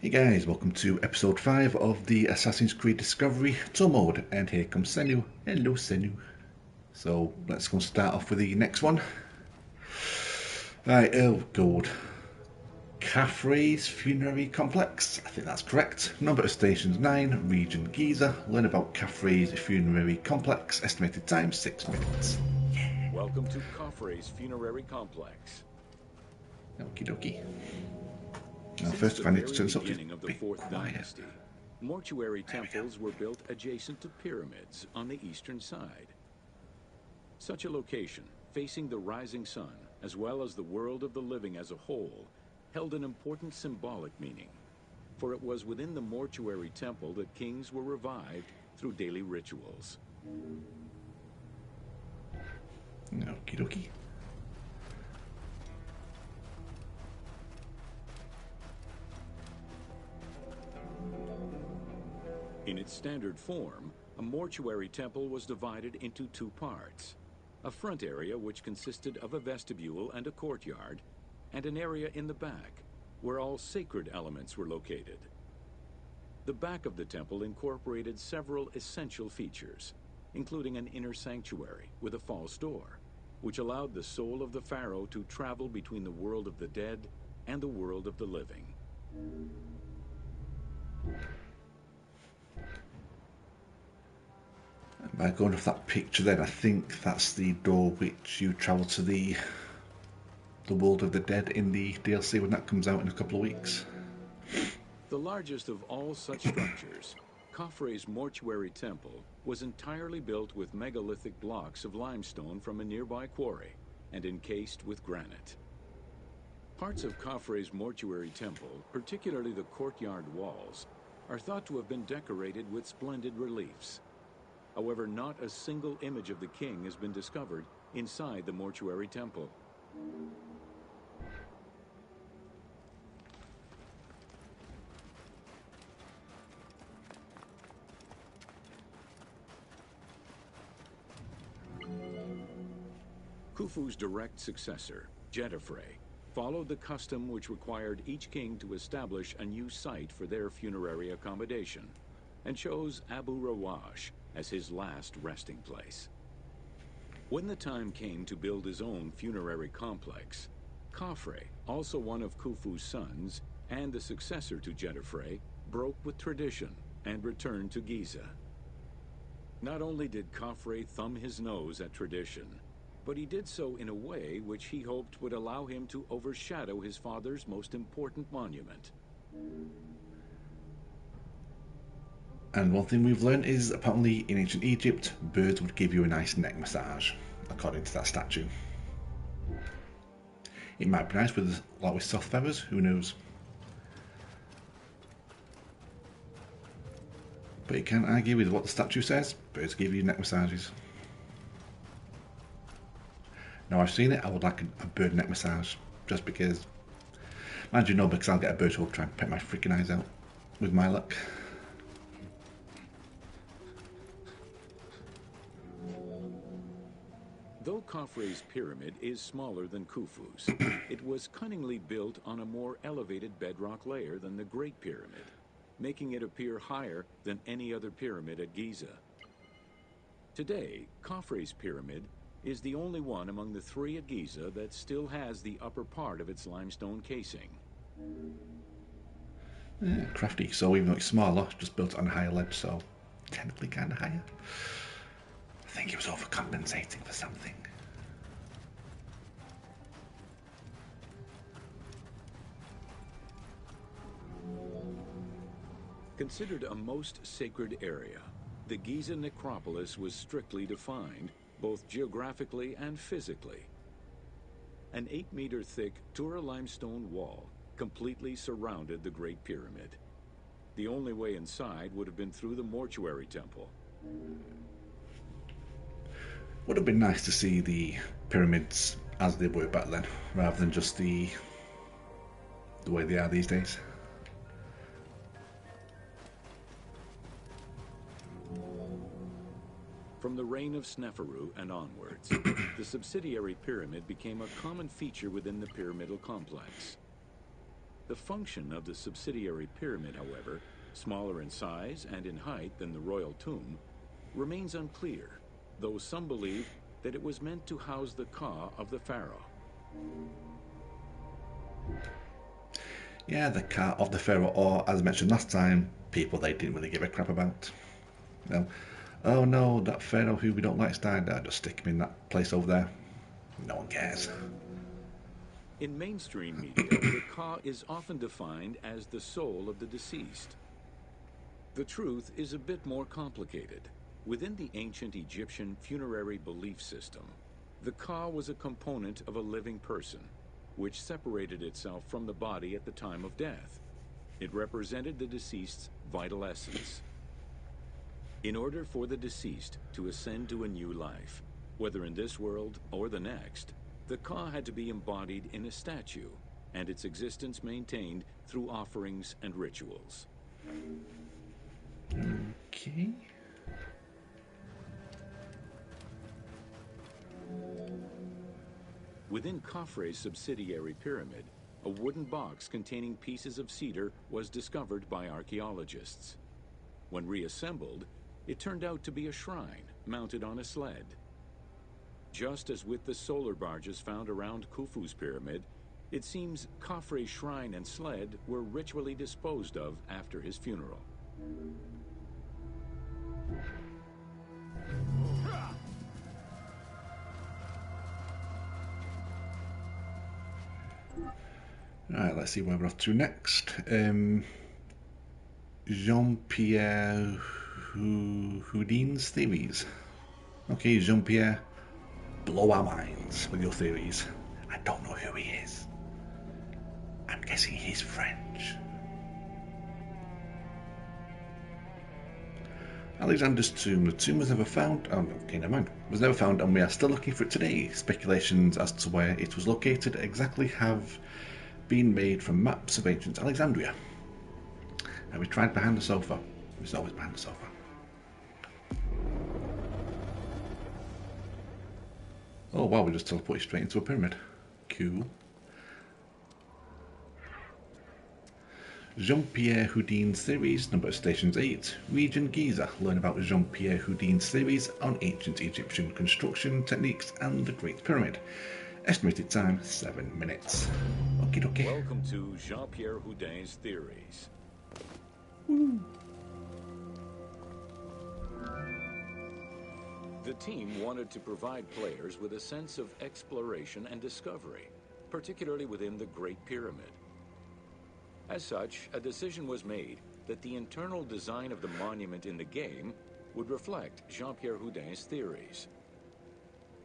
Hey guys, welcome to episode 5 of the Assassin's Creed Discovery Tour Mode, and here comes Senu. Hello Senu. So let's go and start off with the next one. Right, oh god. Caffrey's Funerary Complex, I think that's correct. Number of stations 9, region Giza. Learn about Caffrey's Funerary Complex, estimated time 6 minutes. Welcome to Caffrey's Funerary Complex. Okie dokie. Now Since first the if I need to very turn this up, just beginning of the be Fourth quiet. Dynasty, mortuary temples were built adjacent to pyramids on the eastern side. Such a location, facing the rising sun, as well as the world of the living as a whole, held an important symbolic meaning, for it was within the mortuary temple that kings were revived through daily rituals. Okie dokie. In its standard form, a mortuary temple was divided into two parts. A front area which consisted of a vestibule and a courtyard, and an area in the back, where all sacred elements were located. The back of the temple incorporated several essential features, including an inner sanctuary with a false door, which allowed the soul of the pharaoh to travel between the world of the dead and the world of the living. By going off that picture then, I think that's the door which you travel to the World of the Dead in the DLC when that comes out in a couple of weeks. The largest of all such structures, Caffrey's mortuary temple was entirely built with megalithic blocks of limestone from a nearby quarry and encased with granite. Parts of Caffrey's mortuary temple, particularly the courtyard walls, are thought to have been decorated with splendid reliefs. However, not a single image of the king has been discovered inside the mortuary temple. Khufu's direct successor, Jedefre, followed the custom which required each king to establish a new site for their funerary accommodation, and chose Abu Rawash as his last resting place. When the time came to build his own funerary complex, Khafre, also one of Khufu's sons and the successor to Jedefre, broke with tradition and returned to Giza. Not only did Khafre thumb his nose at tradition, but he did so in a way which he hoped would allow him to overshadow his father's most important monument. And one thing we've learned is apparently in ancient Egypt, birds would give you a nice neck massage, according to that statue. It might be nice with soft feathers, who knows. But you can't argue with what the statue says, birds give you neck massages. Now I've seen it, I would like a bird neck massage, just because. Mind you, no, because I'll get a bird who will try and pet my freaking eyes out, with my luck. Though Khafre's pyramid is smaller than Khufu's, it was cunningly built on a more elevated bedrock layer than the Great Pyramid, making it appear higher than any other pyramid at Giza. Today, Khafre's pyramid is the only one among the three at Giza that still has the upper part of its limestone casing. Yeah, crafty, so even though it's smaller, just built on a higher ledge, so technically kind of higher. I think he was overcompensating for something. Considered a most sacred area, the Giza necropolis was strictly defined, both geographically and physically. An 8-meter thick Tura limestone wall completely surrounded the Great Pyramid. The only way inside would have been through the mortuary temple. Would have been nice to see the pyramids as they were back then, rather than just the way they are these days. From the reign of Sneferu and onwards, the subsidiary pyramid became a common feature within the pyramidal complex. The function of the subsidiary pyramid, however, smaller in size and in height than the royal tomb, remains unclear, though some believe that it was meant to house the Ka of the pharaoh. Yeah, the Ka of the pharaoh, or as I mentioned last time, people they didn't really give a crap about. You know, oh no, that pharaoh who we don't like's died, just stick him in that place over there. No one cares. In mainstream media, the Ka is often defined as the soul of the deceased. The truth is a bit more complicated. Within the ancient Egyptian funerary belief system, the Ka was a component of a living person, which separated itself from the body at the time of death. It represented the deceased's vital essence. In order for the deceased to ascend to a new life, whether in this world or the next, the Ka had to be embodied in a statue, and its existence maintained through offerings and rituals. Okay. Within Khafre's subsidiary pyramid, a wooden box containing pieces of cedar was discovered by archaeologists. When reassembled, it turned out to be a shrine mounted on a sled. Just as with the solar barges found around Khufu's pyramid, it seems Khafre's shrine and sled were ritually disposed of after his funeral. Alright, let's see where we're off to next. Jean-Pierre Houdin's theories. Okay, Jean-Pierre, blow our minds with your theories. I don't know who he is. I'm guessing he's French. Alexander's tomb. The tomb was never found. Oh, okay, never mind. Was never found, and we are still looking for it today. Speculations as to where it was located exactly have been made from maps of ancient Alexandria. And we tried behind the sofa. It's always behind the sofa. Oh wow, we just teleported straight into a pyramid. Cool. Jean-Pierre Houdin's theories, number of stations 8, Region Giza. Learn about Jean-Pierre Houdin's theories on ancient Egyptian construction techniques and the Great Pyramid. Estimated time 7 minutes. Okie dokie. Welcome to Jean-Pierre Houdin's theories. Woo. The team wanted to provide players with a sense of exploration and discovery, particularly within the Great Pyramid. As such, a decision was made that the internal design of the monument in the game would reflect Jean-Pierre Houdin's theories.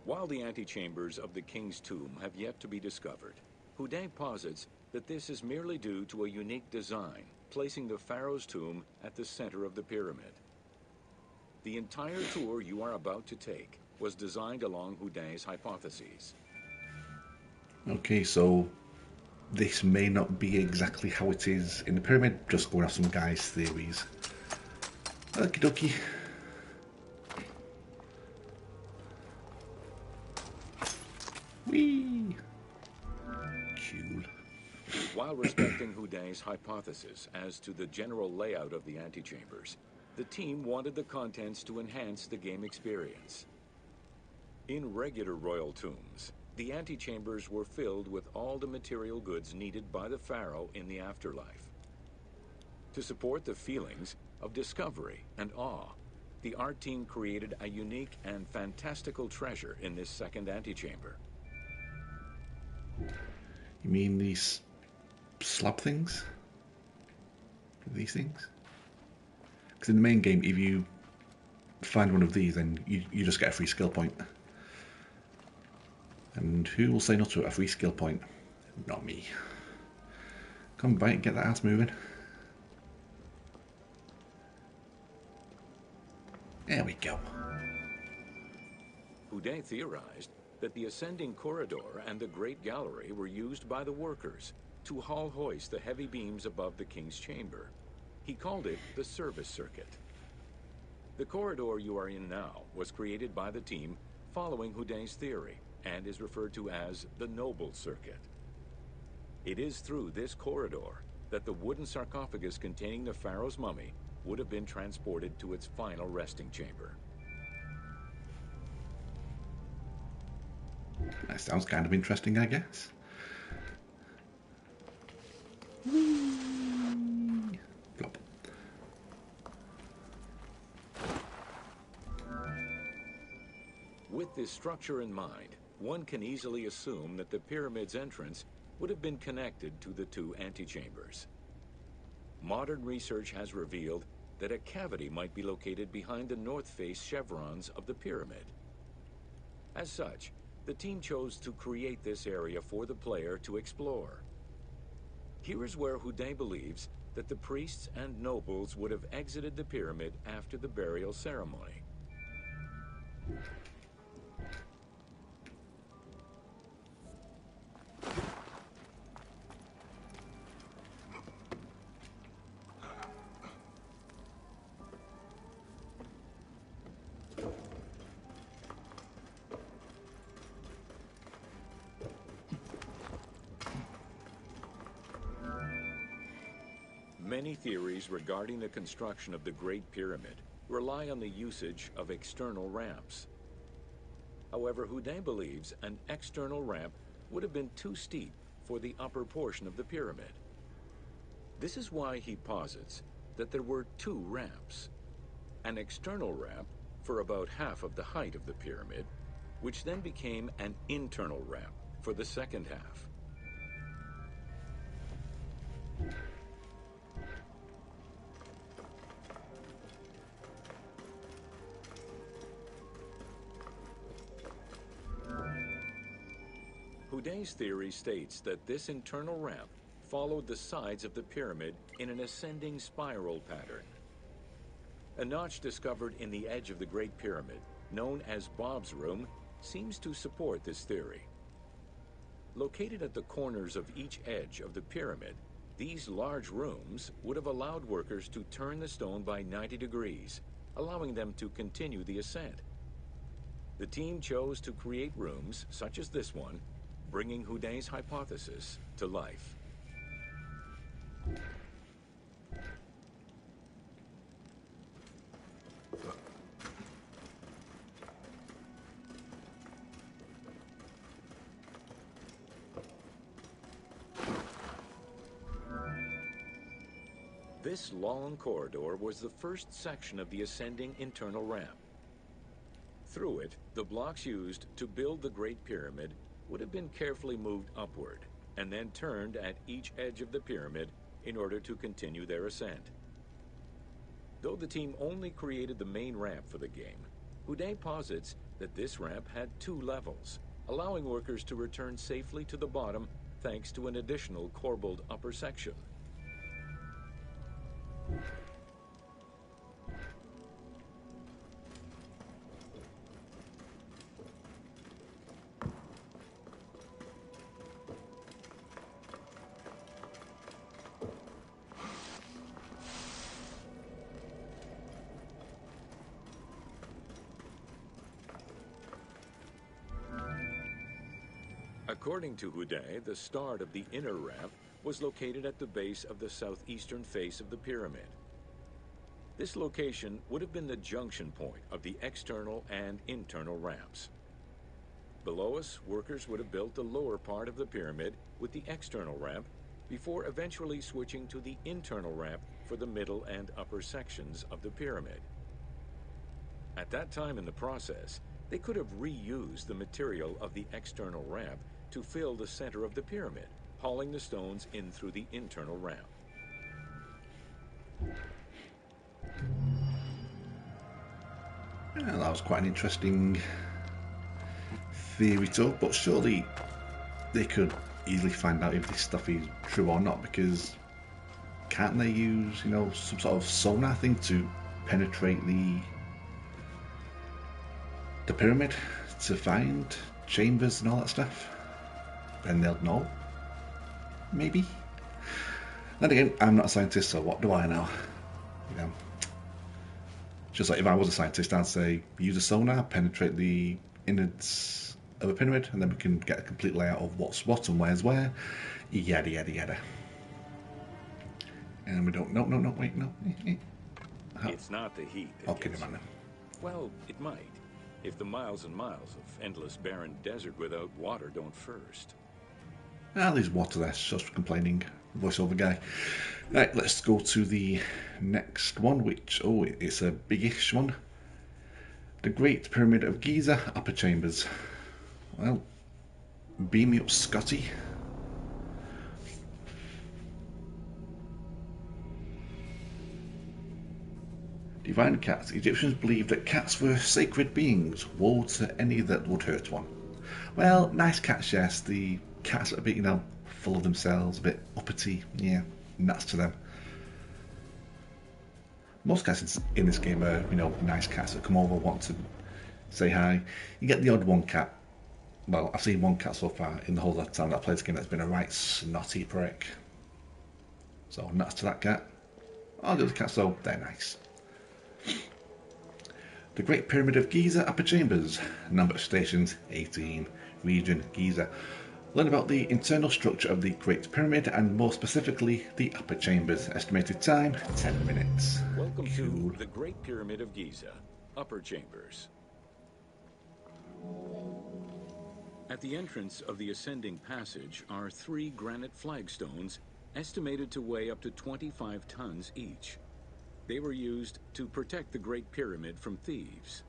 While the antechambers of the King's Tomb have yet to be discovered, Houdin posits that this is merely due to a unique design, placing the pharaoh's tomb at the center of the pyramid. The entire tour you are about to take was designed along Houdin's hypotheses. Okay, so this may not be exactly how it is in the pyramid, just going off some guy's theories. Okie dokie. Whee! Cool. While respecting Houdin's hypothesis as to the general layout of the antechambers, the team wanted the contents to enhance the game experience. In regular royal tombs, the antechambers were filled with all the material goods needed by the pharaoh in the afterlife. To support the feelings of discovery and awe, the art team created a unique and fantastical treasure in this second antechamber. You mean these slab things? These things? Because in the main game, if you find one of these, then you just get a free skill point. And who will say no to a free skill point? Not me. Come bite and get that ass moving. There we go. Houdin theorized that the ascending corridor and the Great Gallery were used by the workers to haul hoist the heavy beams above the king's chamber. He called it the service circuit. The corridor you are in now was created by the team following Houdin's theory and is referred to as the Noble Circuit. It is through this corridor that the wooden sarcophagus containing the pharaoh's mummy would have been transported to its final resting chamber. That sounds kind of interesting, I guess. Plop. With this structure in mind, one can easily assume that the pyramid's entrance would have been connected to the two antechambers. Modern research has revealed that a cavity might be located behind the north face chevrons of the pyramid. As such, the team chose to create this area for the player to explore. Here is where Houdet believes that the priests and nobles would have exited the pyramid after the burial ceremony. Many theories regarding the construction of the Great Pyramid rely on the usage of external ramps. However, Houdet believes an external ramp would have been too steep for the upper portion of the pyramid. This is why he posits that there were two ramps. An external ramp for about half of the height of the pyramid, which then became an internal ramp for the second half. Houdet's theory states that this internal ramp followed the sides of the pyramid in an ascending spiral pattern. A notch discovered in the edge of the Great Pyramid, known as Bob's Room, seems to support this theory. Located at the corners of each edge of the pyramid, these large rooms would have allowed workers to turn the stone by 90 degrees, allowing them to continue the ascent. The team chose to create rooms such as this one, bringing Houdet's hypothesis to life. This long corridor was the first section of the ascending internal ramp. Through it, the blocks used to build the Great Pyramid would have been carefully moved upward and then turned at each edge of the pyramid in order to continue their ascent. Though the team only created the main ramp for the game, Houdet posits that this ramp had two levels, allowing workers to return safely to the bottom thanks to an additional corbelled upper section. According to Houdet, the start of the inner ramp was located at the base of the southeastern face of the pyramid. This location would have been the junction point of the external and internal ramps. Below us, workers would have built the lower part of the pyramid with the external ramp before eventually switching to the internal ramp for the middle and upper sections of the pyramid. At that time in the process, they could have reused the material of the external ramp to fill the center of the pyramid, hauling the stones in through the internal ramp. Yeah, that was quite an interesting theory too, but surely they could easily find out if this stuff is true or not, because can't they use, some sort of sonar thing to penetrate the pyramid to find chambers and all that stuff? Then they'll know. Maybe. Then again, I'm not a scientist, so what do I know? Just like if I was a scientist, I'd say use a sonar, penetrate the innards of a pyramid, and then we can get a complete layout of what's what and where's where. Yada yada yada. And we don't. No, wait, no. It's not the heat that Okay, gets man. you. Well, it might, if the miles and miles of endless barren desert without water don't first. Ah, there's water there, just complaining. Voiceover guy. Right, let's go to the next one, which, it's a biggish one. The Great Pyramid of Giza, Upper Chambers. Well, beam me up, Scotty. Divine cats. Egyptians believed that cats were sacred beings, woe to any that would hurt one. Well, nice cats, yes. The cats are a bit, full of themselves, a bit uppity. Yeah, nuts to them. Most cats in this game are, nice cats that come over, want to say hi. You get the odd one cat. Well, I've seen one cat so far in the whole of that time that I played this game that's been a right snotty prick. So, nuts to that cat. All the other cats, though, they're nice. The Great Pyramid of Giza, Upper Chambers. Number of stations, 18. Region, Giza. Learn about the internal structure of the Great Pyramid and more specifically the Upper Chambers. Estimated time, 10 minutes. Welcome to the Great Pyramid of Giza, Upper Chambers. At the entrance of the ascending passage are 3 granite flagstones estimated to weigh up to 25 tons each. They were used to protect the Great Pyramid from thieves.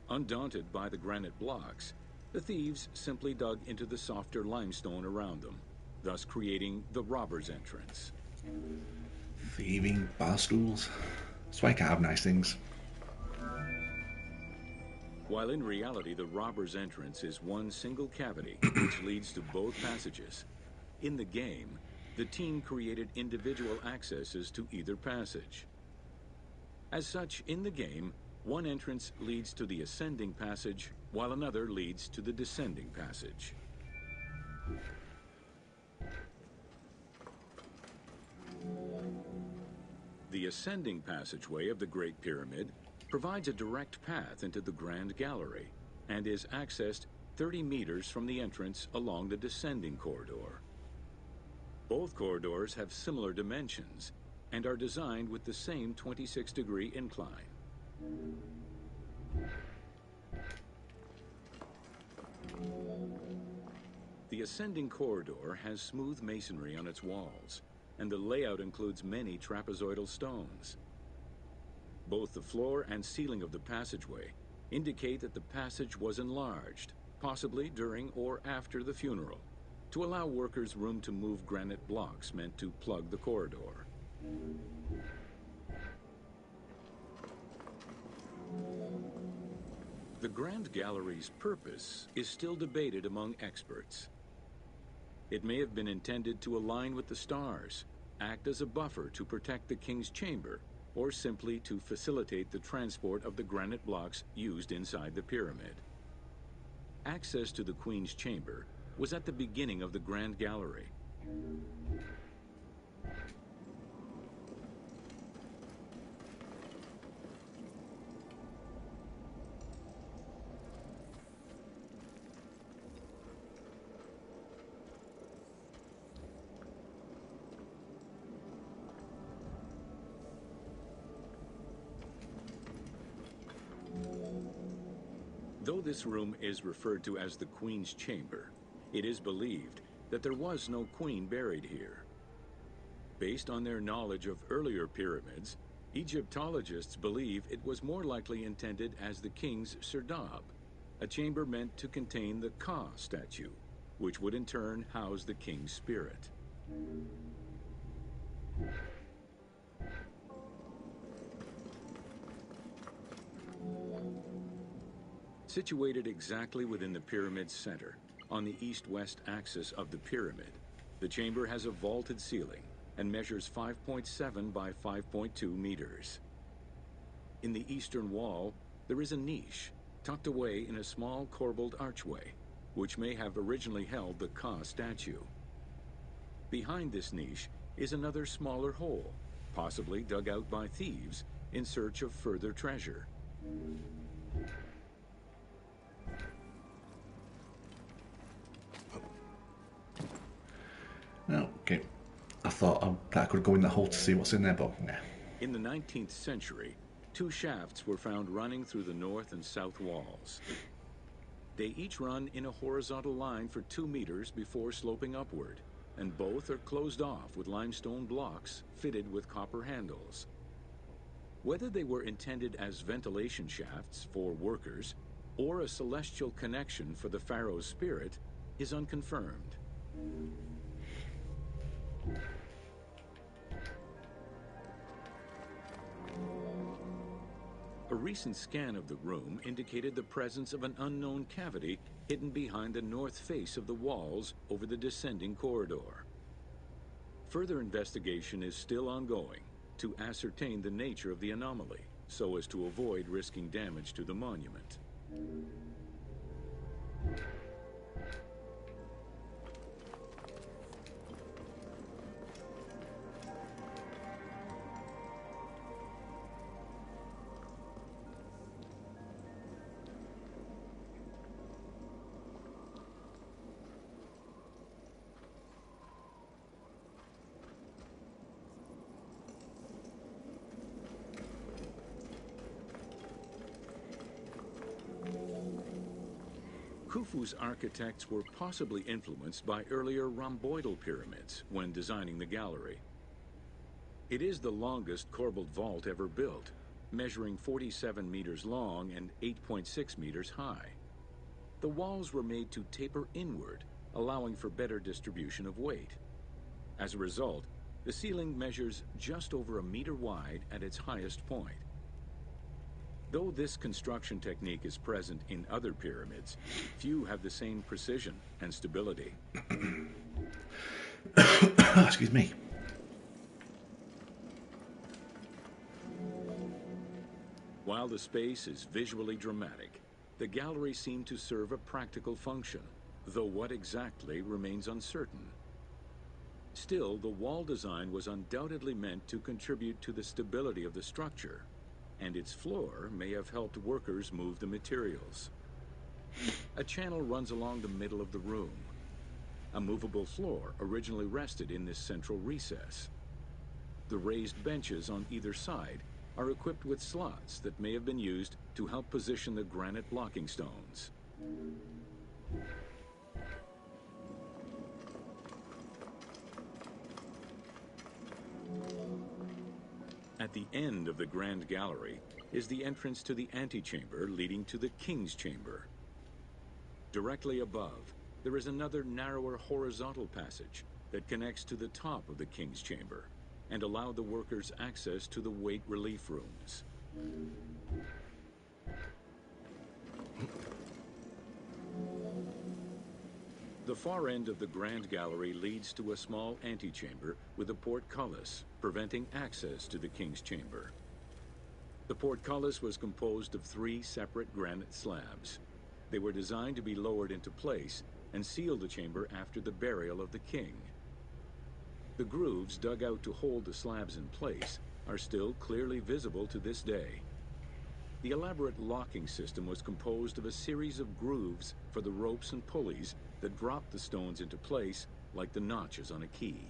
Undaunted by the granite blocks, the thieves simply dug into the softer limestone around them, thus creating the robber's entrance. Thieving barstools. That's why I can't have nice things. While in reality the robber's entrance is one single cavity which leads to both passages, in the game, the team created individual accesses to either passage. As such, in the game, one entrance leads to the ascending passage, while another leads to the descending passage. The ascending passageway of the Great Pyramid provides a direct path into the Grand Gallery and is accessed 30 meters from the entrance along the descending corridor. Both corridors have similar dimensions and are designed with the same 26-degree incline. The ascending corridor has smooth masonry on its walls, and the layout includes many trapezoidal stones. Both the floor and ceiling of the passageway indicate that the passage was enlarged, possibly during or after the funeral, to allow workers room to move granite blocks meant to plug the corridor. The Grand Gallery's purpose is still debated among experts. It may have been intended to align with the stars, act as a buffer to protect the King's Chamber, or simply to facilitate the transport of the granite blocks used inside the pyramid. Access to the Queen's Chamber was at the beginning of the Grand Gallery. Though this room is referred to as the Queen's Chamber, it is believed that there was no queen buried here. Based on their knowledge of earlier pyramids, Egyptologists believe it was more likely intended as the king's serdab, a chamber meant to contain the Ka statue, which would in turn house the king's spirit. Situated exactly within the pyramid's center, on the east-west axis of the pyramid, the chamber has a vaulted ceiling and measures 5.7 by 5.2 meters. In the eastern wall, there is a niche tucked away in a small corbelled archway, which may have originally held the Ka statue. Behind this niche is another smaller hole, possibly dug out by thieves in search of further treasure. Okay. I thought I could go in that hole to see what's in there, but nah. In the 19th century, two shafts were found running through the north and south walls. They each run in a horizontal line for 2 meters before sloping upward, and both are closed off with limestone blocks fitted with copper handles. Whether they were intended as ventilation shafts for workers or a celestial connection for the pharaoh's spirit is unconfirmed. A recent scan of the room indicated the presence of an unknown cavity hidden behind the north face of the walls over the descending corridor. Further investigation is still ongoing to ascertain the nature of the anomaly, so as to avoid risking damage to the monument. Khufu's architects were possibly influenced by earlier rhomboidal pyramids when designing the gallery. It is the longest corbelled vault ever built, measuring 47 meters long and 8.6 meters high. The walls were made to taper inward, allowing for better distribution of weight. As a result, the ceiling measures just over a meter wide at its highest point. Though this construction technique is present in other pyramids, few have the same precision and stability. Excuse me. While the space is visually dramatic, the gallery seemed to serve a practical function, though what exactly remains uncertain. Still, the wall design was undoubtedly meant to contribute to the stability of the structure, and its floor may have helped workers move the materials. A channel runs along the middle of the room. A movable floor originally rested in this central recess. The raised benches on either side are equipped with slots that may have been used to help position the granite blocking stones. At the end of the Grand Gallery is the entrance to the antechamber leading to the King's Chamber. Directly above, there is another narrower horizontal passage that connects to the top of the King's Chamber and allow the workers access to the weight relief rooms. The far end of the Grand Gallery leads to a small antechamber with a portcullis, preventing access to the King's Chamber. The portcullis was composed of 3 separate granite slabs. They were designed to be lowered into place and seal the chamber after the burial of the king. The grooves dug out to hold the slabs in place are still clearly visible to this day. The elaborate locking system was composed of a series of grooves for the ropes and pulleys that dropped the stones into place like the notches on a key.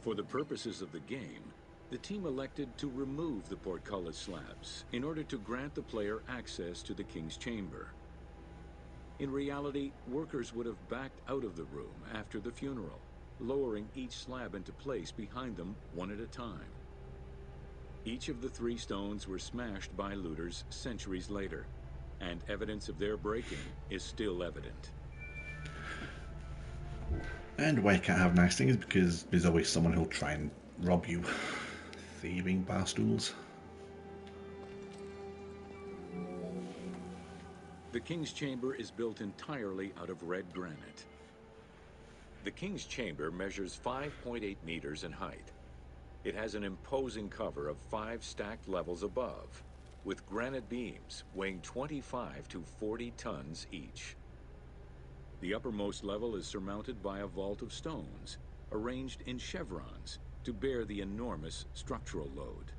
For the purposes of the game, the team elected to remove the portcullis slabs in order to grant the player access to the King's Chamber. In reality, workers would have backed out of the room after the funeral, lowering each slab into place behind them one at a time. Each of the 3 stones were smashed by looters centuries later, and evidence of their breaking is still evident. And why you can't have nice things, because there's always someone who'll try and rob you. Thieving barstools. The King's Chamber is built entirely out of red granite. The King's Chamber measures 5.8 meters in height. It has an imposing cover of 5 stacked levels above, with granite beams weighing 25 to 40 tons each. The uppermost level is surmounted by a vault of stones, arranged in chevrons to bear the enormous structural load.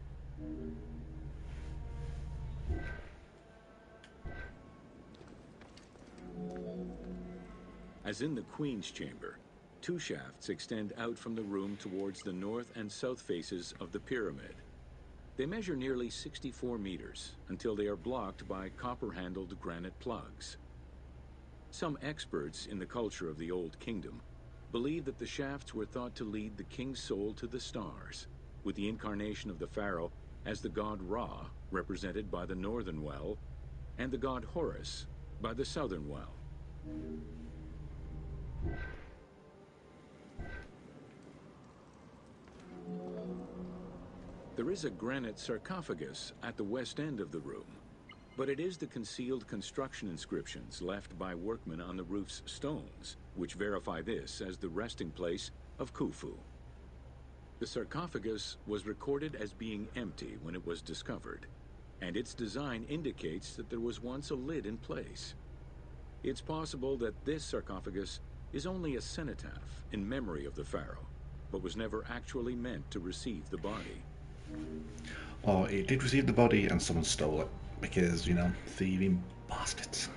As in the Queen's Chamber, two shafts extend out from the room towards the north and south faces of the pyramid. They measure nearly 64 meters until they are blocked by copper-handled granite plugs. Some experts in the culture of the Old Kingdom believe that the shafts were thought to lead the king's soul to the stars, with the incarnation of the pharaoh as the god Ra, represented by the northern well, and the god Horus by the southern well. There is a granite sarcophagus at the west end of the room, but it is the concealed construction inscriptions left by workmen on the roof's stones which verify this as the resting place of Khufu. The sarcophagus was recorded as being empty when it was discovered, and its design indicates that there was once a lid in place. It's possible that this sarcophagus is only a cenotaph in memory of the pharaoh, but was never actually meant to receive the body. Or it did receive the body and someone stole it, because, you know, thieving bastards.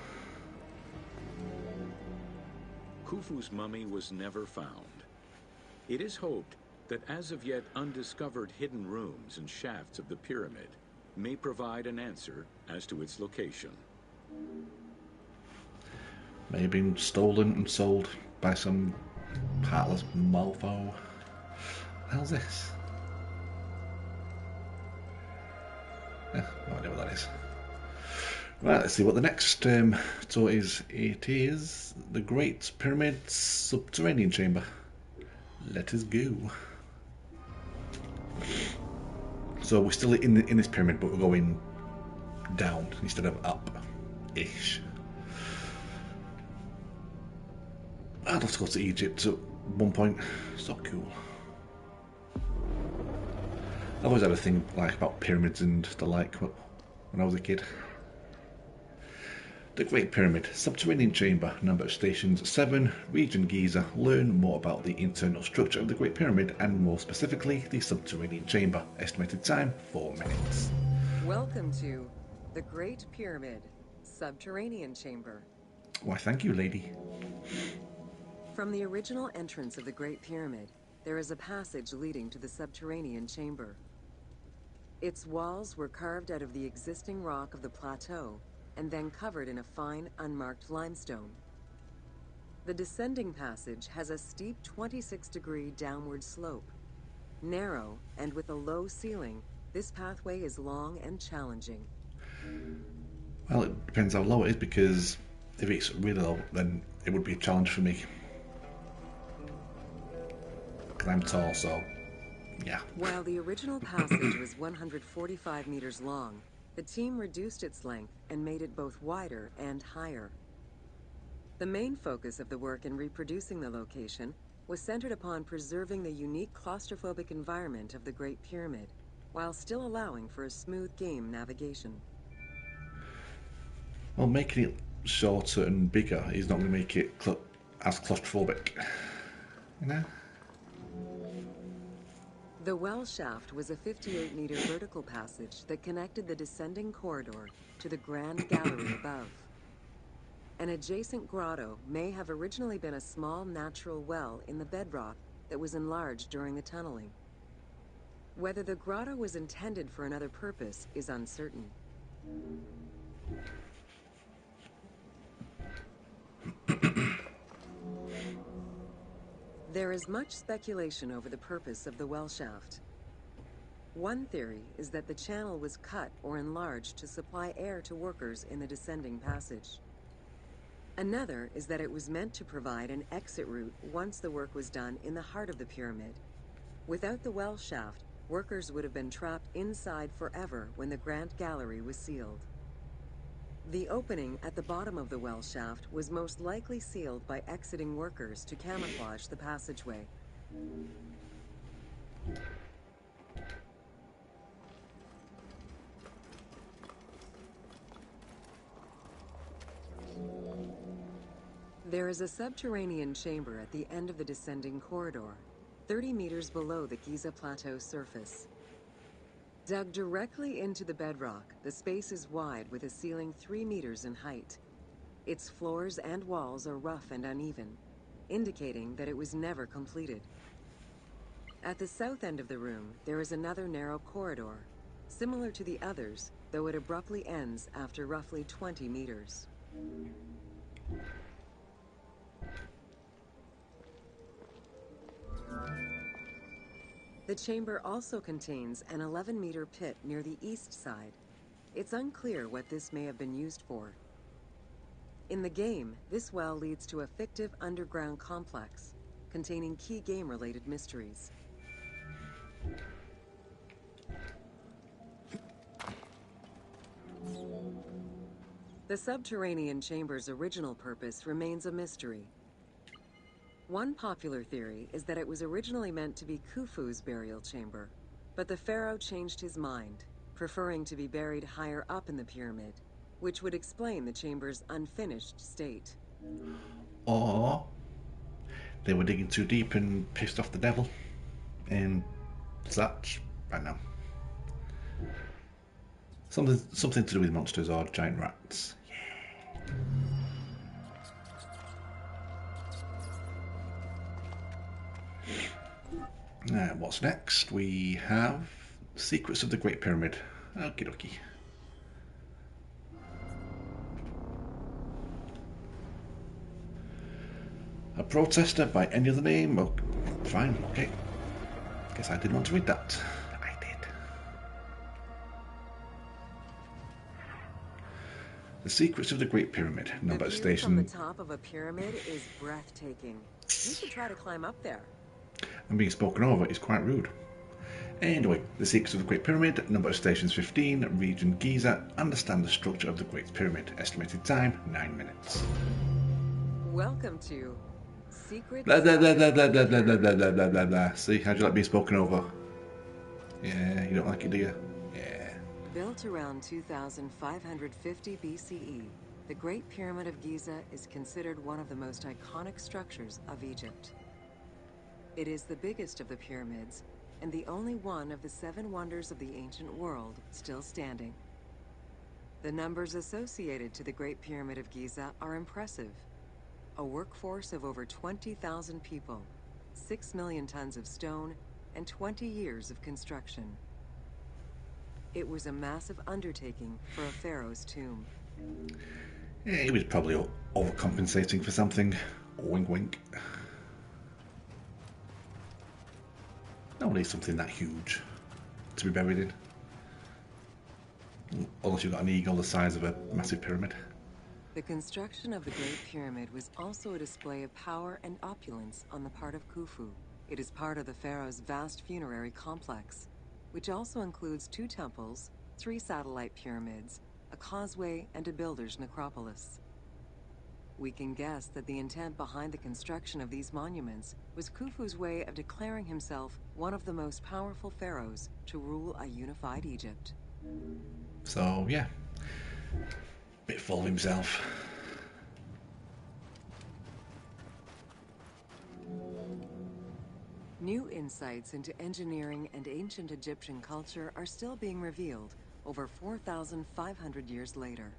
Khufu's mummy was never found. It is hoped that as of yet undiscovered hidden rooms and shafts of the pyramid may provide an answer as to its location. May have been stolen and sold by some heartless mofo. What the hell's this? Yeah, no idea what that is. Right, let's see what the next tour is. It is the Great Pyramid Subterranean Chamber. Let us go. So we're still in this pyramid, but we're going down instead of up-ish. I'd love to go to Egypt at one point. So cool. I've always had a thing like about pyramids and the like when I was a kid. The Great Pyramid, Subterranean Chamber, number of stations 7, region Giza. Learn more about the internal structure of the Great Pyramid and more specifically the Subterranean Chamber. Estimated time 4 minutes. Welcome to the Great Pyramid, Subterranean Chamber. Why, thank you, lady. From the original entrance of the Great Pyramid, there is a passage leading to the Subterranean Chamber. Its walls were carved out of the existing rock of the plateau and then covered in a fine, unmarked limestone. The descending passage has a steep 26-degree downward slope. Narrow and with a low ceiling, this pathway is long and challenging. Well, it depends how low it is, because if it's really low, then it would be a challenge for me. Because I'm tall, so yeah. While the original passage was 145 meters long, the team reduced its length and made it both wider and higher. The main focus of the work in reproducing the location was centered upon preserving the unique claustrophobic environment of the Great Pyramid, while still allowing for a smooth game navigation. Well, making it shorter and bigger is not going to make it as claustrophobic, you know? The well shaft was a 58-meter vertical passage that connected the descending corridor to the grand gallery above. An adjacent grotto may have originally been a small natural well in the bedrock that was enlarged during the tunneling. Whether the grotto was intended for another purpose is uncertain. There is much speculation over the purpose of the well shaft. One theory is that the channel was cut or enlarged to supply air to workers in the descending passage. Another is that it was meant to provide an exit route once the work was done in the heart of the pyramid. Without the well shaft, workers would have been trapped inside forever when the Grand Gallery was sealed. The opening at the bottom of the well shaft was most likely sealed by exiting workers to camouflage the passageway. There is a subterranean chamber at the end of the descending corridor, 30 meters below the Giza Plateau surface. Dug directly into the bedrock, the space is wide with a ceiling 3 meters in height. Its floors and walls are rough and uneven, indicating that it was never completed. At the south end of the room, there is another narrow corridor, similar to the others, though it abruptly ends after roughly 20 meters. The chamber also contains an 11-meter pit near the east side. It's unclear what this may have been used for. In the game, this well leads to a fictive underground complex containing key game-related mysteries. The subterranean chamber's original purpose remains a mystery. One popular theory is that it was originally meant to be Khufu's burial chamber, but the pharaoh changed his mind, preferring to be buried higher up in the pyramid, which would explain the chamber's unfinished state. Or they were digging too deep and pissed off the devil, and such. I don't know. Something to do with monsters or giant rats. What's next? We have Secrets of the Great Pyramid. Okie dokie. A protester by any other name? Oh, fine, okay. Guess I didn't want to read that. I did. The Secrets of the Great Pyramid. Number The view station. from the top of a pyramid is breathtaking. You should try to climb up there. And being spoken over is quite rude. Anyway, the Secrets of the Great Pyramid, number of stations 15, region Giza, understand the structure of the Great Pyramid, estimated time 9 minutes. Welcome to Secrets Blah, blah, of blah, the blah, blah, Great blah, blah, blah, Pyramid. blah, blah, blah, blah. See, how'd you like being spoken over? Yeah, you don't like it, do you? Yeah. Built around 2550 BCE, the Great Pyramid of Giza is considered one of the most iconic structures of Egypt. It is the biggest of the pyramids and the only one of the 7 wonders of the ancient world still standing. The numbers associated to the Great Pyramid of Giza are impressive. A workforce of over 20,000 people, 6 million tons of stone, and 20 years of construction. It was a massive undertaking for a pharaoh's tomb. Yeah, he was probably overcompensating for something. Wink, wink. Nobody something that huge to be buried in. Unless you've got an eagle the size of a massive pyramid. The construction of the Great Pyramid was also a display of power and opulence on the part of Khufu. It is part of the pharaoh's vast funerary complex, which also includes 2 temples, 3 satellite pyramids, a causeway, and a builder's necropolis. We can guess that the intent behind the construction of these monuments was Khufu's way of declaring himself one of the most powerful pharaohs to rule a unified Egypt. So, yeah. Bit full of himself. New insights into engineering and ancient Egyptian culture are still being revealed over 4,500 years later.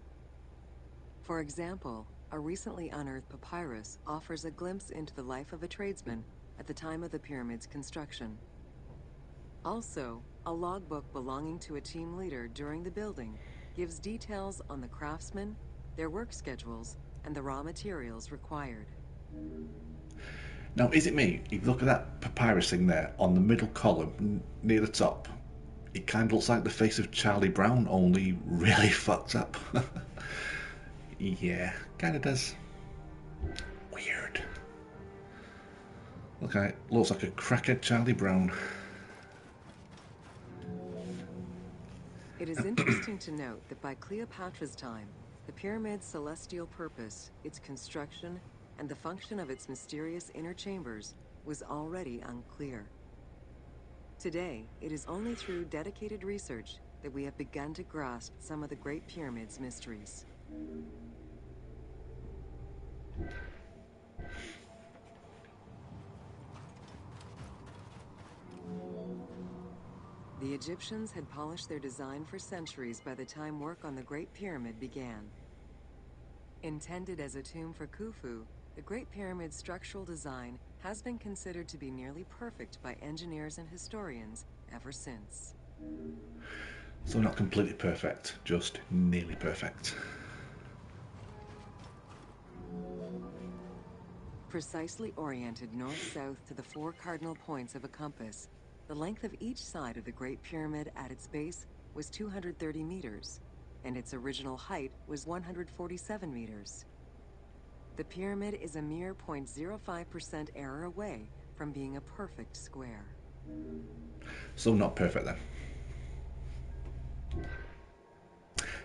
For example, a recently unearthed papyrus offers a glimpse into the life of a tradesman at the time of the pyramid's construction. Also, a logbook belonging to a team leader during the building gives details on the craftsmen, their work schedules, and the raw materials required. Now, is it me? If you look at that papyrus thing there on the middle column near the top, it kind of looks like the face of Charlie Brown, only really fucked up. Yeah, kind of does. Weird. Okay, looks like a crackhead Charlie Brown. It is interesting to note that by Cleopatra's time, the pyramid's celestial purpose, its construction, and the function of its mysterious inner chambers was already unclear. Today, it is only through dedicated research that we have begun to grasp some of the Great Pyramid's mysteries. The Egyptians had polished their design for centuries by the time work on the Great Pyramid began. Intended as a tomb for Khufu, the Great Pyramid's structural design has been considered to be nearly perfect by engineers and historians ever since. So not completely perfect, just nearly perfect. Precisely oriented north-south to the 4 cardinal points of a compass, the length of each side of the Great Pyramid at its base was 230 meters, and its original height was 147 meters. The pyramid is a mere 0.05% error away from being a perfect square. So not perfect then.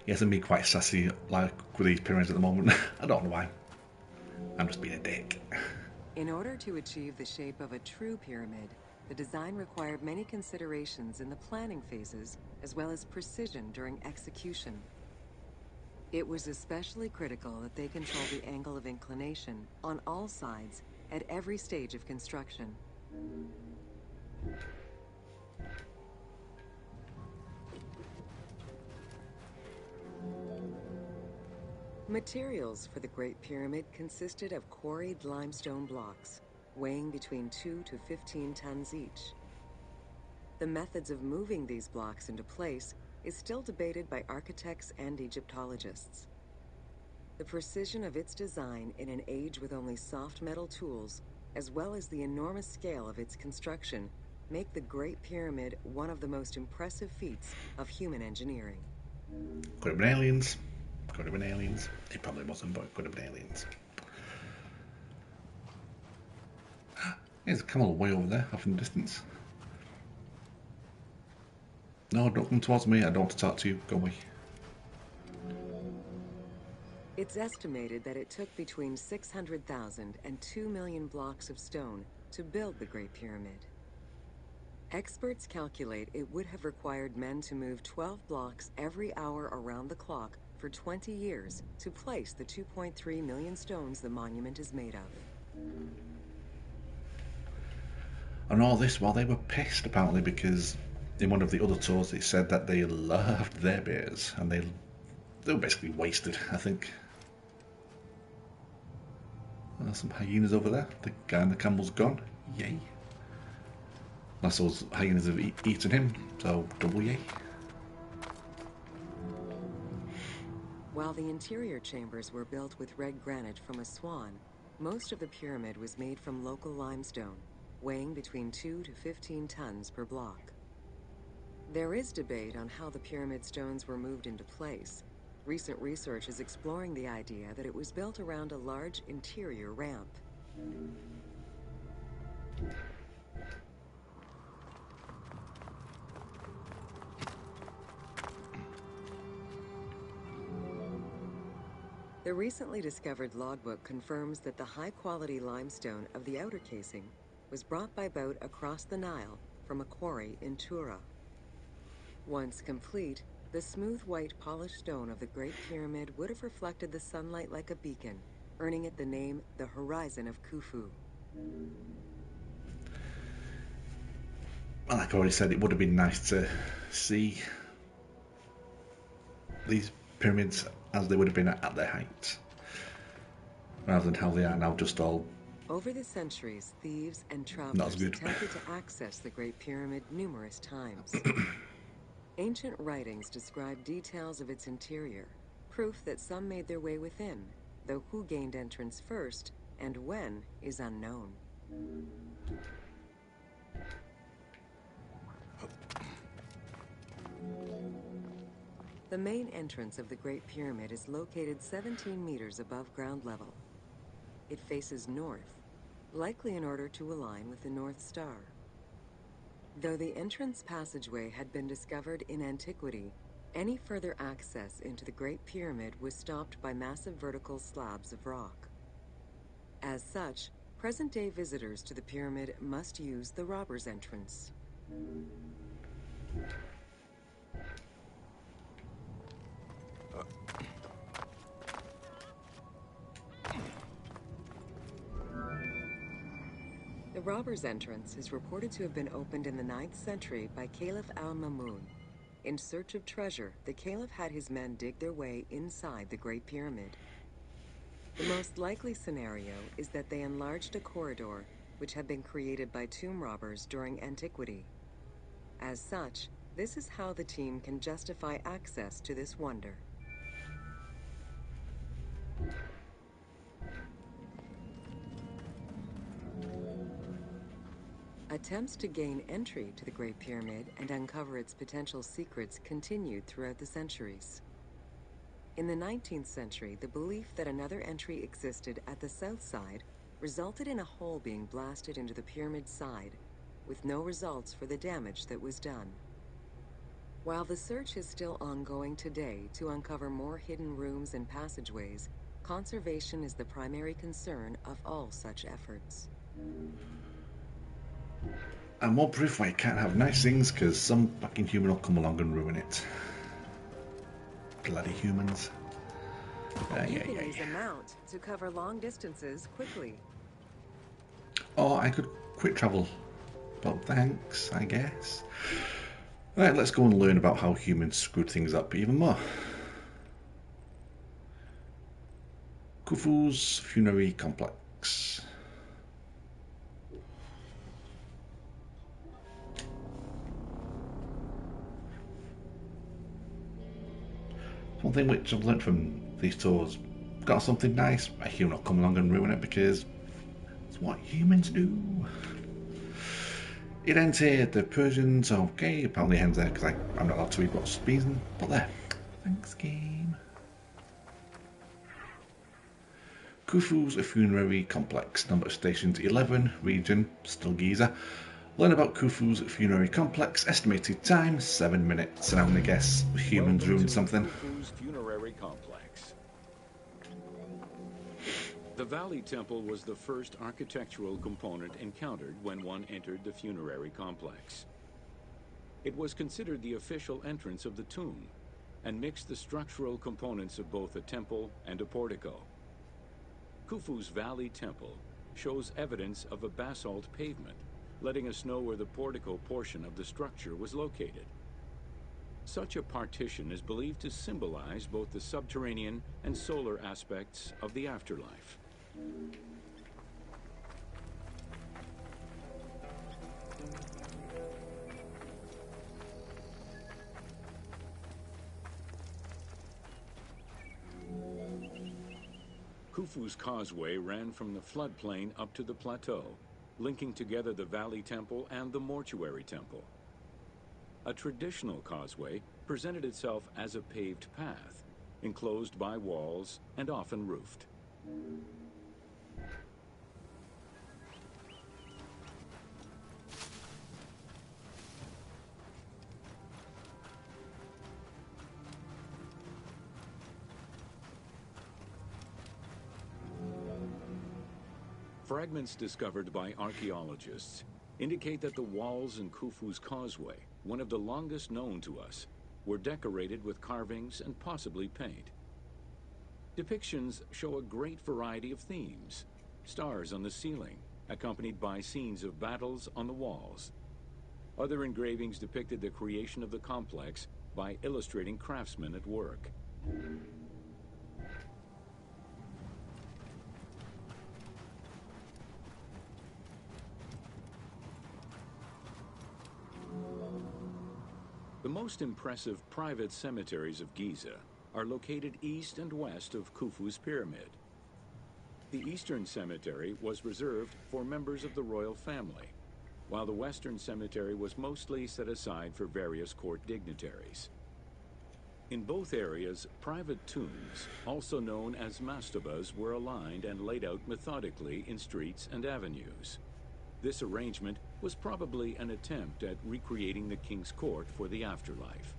Yes, I'm being quite sassy like with these pyramids at the moment. I don't know why. I'm just being a dick. In order to achieve the shape of a true pyramid, the design required many considerations in the planning phases, as well as precision during execution. It was especially critical that they control the angle of inclination on all sides at every stage of construction. Materials for the Great Pyramid consisted of quarried limestone blocks, weighing between 2 to 15 tons each. The methods of moving these blocks into place is still debated by architects and Egyptologists. The precision of its design in an age with only soft metal tools, as well as the enormous scale of its construction, make the Great Pyramid one of the most impressive feats of human engineering. Could have been aliens. Could have been aliens. It probably wasn't, but it could have been aliens. There's a camel way over there, off in the distance. No, don't come towards me. I don't want to talk to you. Go away. It's estimated that it took between 600,000 and 2 million blocks of stone to build the Great Pyramid. Experts calculate it would have required men to move 12 blocks every hour around the clock for 20 years to place the 2.3 million stones the monument is made of. And all this while they were pissed, apparently, because in one of the other tours it said that they loved their beers, and they were basically wasted, I think. There's some hyenas over there. The guy in the camel's gone. Yay. Unless those hyenas have eaten him, so double yay. While the interior chambers were built with red granite from Aswan, most of the pyramid was made from local limestone, weighing between 2 to 15 tons per block. There is debate on how the pyramid stones were moved into place. Recent research is exploring the idea that it was built around a large interior ramp. The recently discovered logbook confirms that the high-quality limestone of the outer casing was brought by boat across the Nile from a quarry in Tura. Once complete, the smooth white polished stone of the Great Pyramid would have reflected the sunlight like a beacon, earning it the name the Horizon of Khufu. Well, like I already said, it would have been nice to see these pyramids as they would have been at their height, rather than how they are now, just all Over the centuries, thieves and not as travelers good. attempted to access the Great Pyramid numerous times. Ancient writings describe details of its interior, proof that some made their way within, though who gained entrance first and when is unknown. The main entrance of the Great Pyramid is located 17 meters above ground level. It faces north, likely in order to align with the North Star. Though the entrance passageway had been discovered in antiquity, any further access into the Great Pyramid was stopped by massive vertical slabs of rock. As such, present-day visitors to the pyramid must use the robber's entrance. The robber's entrance is reported to have been opened in the 9th century by Caliph al-Mamun. In search of treasure, the Caliph had his men dig their way inside the Great Pyramid. The most likely scenario is that they enlarged a corridor which had been created by tomb robbers during antiquity. As such, this is how the team can justify access to this wonder. Attempts to gain entry to the Great Pyramid and uncover its potential secrets continued throughout the centuries. In the 19th century, the belief that another entry existed at the south side resulted in a hole being blasted into the pyramid's side, with no results for the damage that was done. While the search is still ongoing today to uncover more hidden rooms and passageways, conservation is the primary concern of all such efforts. And more proof why you can't have nice things, because some fucking human will come along and ruin it. Bloody humans. You can use a mount to cover long distances quickly. Oh, I could quick travel. Well, thanks, I guess. Right, let's go and learn about how humans screwed things up even more. Khufu's funerary complex. One thing which I've learnt from these tours, got something nice, a human will come along and ruin it, because it's what humans do. It ends here, the Persians, okay, apparently it ends there because I'm not allowed to read what's reason, but there. Thanks, game. Khufu's funerary complex, number of stations 11, region, still Giza. Learn about Khufu's funerary complex, estimated time 7 minutes, and I'm gonna guess humans ruined something. Khufu's funerary complex. The Valley Temple was the first architectural component encountered when one entered the funerary complex. It was considered the official entrance of the tomb, and mixed the structural components of both a temple and a portico. Khufu's Valley Temple shows evidence of a basalt pavement, letting us know where the portico portion of the structure was located. Such a partition is believed to symbolize both the subterranean and solar aspects of the afterlife. Khufu's causeway ran from the floodplain up to the plateau, linking together the Valley Temple and the Mortuary Temple. A traditional causeway presented itself as a paved path, enclosed by walls and often roofed. Fragments discovered by archaeologists indicate that the walls in Khufu's causeway, one of the longest known to us, were decorated with carvings and possibly paint. Depictions show a great variety of themes: stars on the ceiling, accompanied by scenes of battles on the walls. Other engravings depicted the creation of the complex by illustrating craftsmen at work. The most impressive private cemeteries of Giza are located east and west of Khufu's pyramid. The Eastern Cemetery was reserved for members of the royal family, while the Western Cemetery was mostly set aside for various court dignitaries. In both areas, private tombs, also known as mastabas, were aligned and laid out methodically in streets and avenues. This arrangement was probably an attempt at recreating the king's court for the afterlife.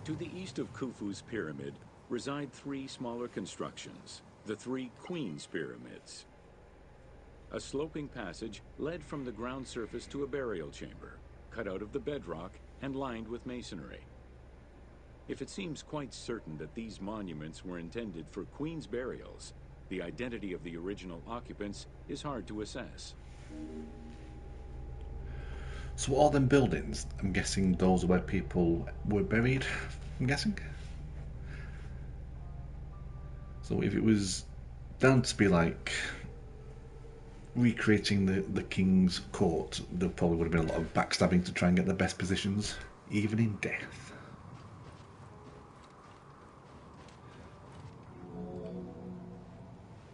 To the east of Khufu's pyramid reside three smaller constructions, The three Queen's Pyramids. A sloping passage led from the ground surface to a burial chamber, cut out of the bedrock and lined with masonry. If it seems quite certain that these monuments were intended for Queen's burials, the identity of the original occupants is hard to assess. So all them buildings, I'm guessing those are where people were buried, I'm guessing? So if it was down to be like recreating the king's court, there probably would have been a lot of backstabbing to try and get the best positions, even in death.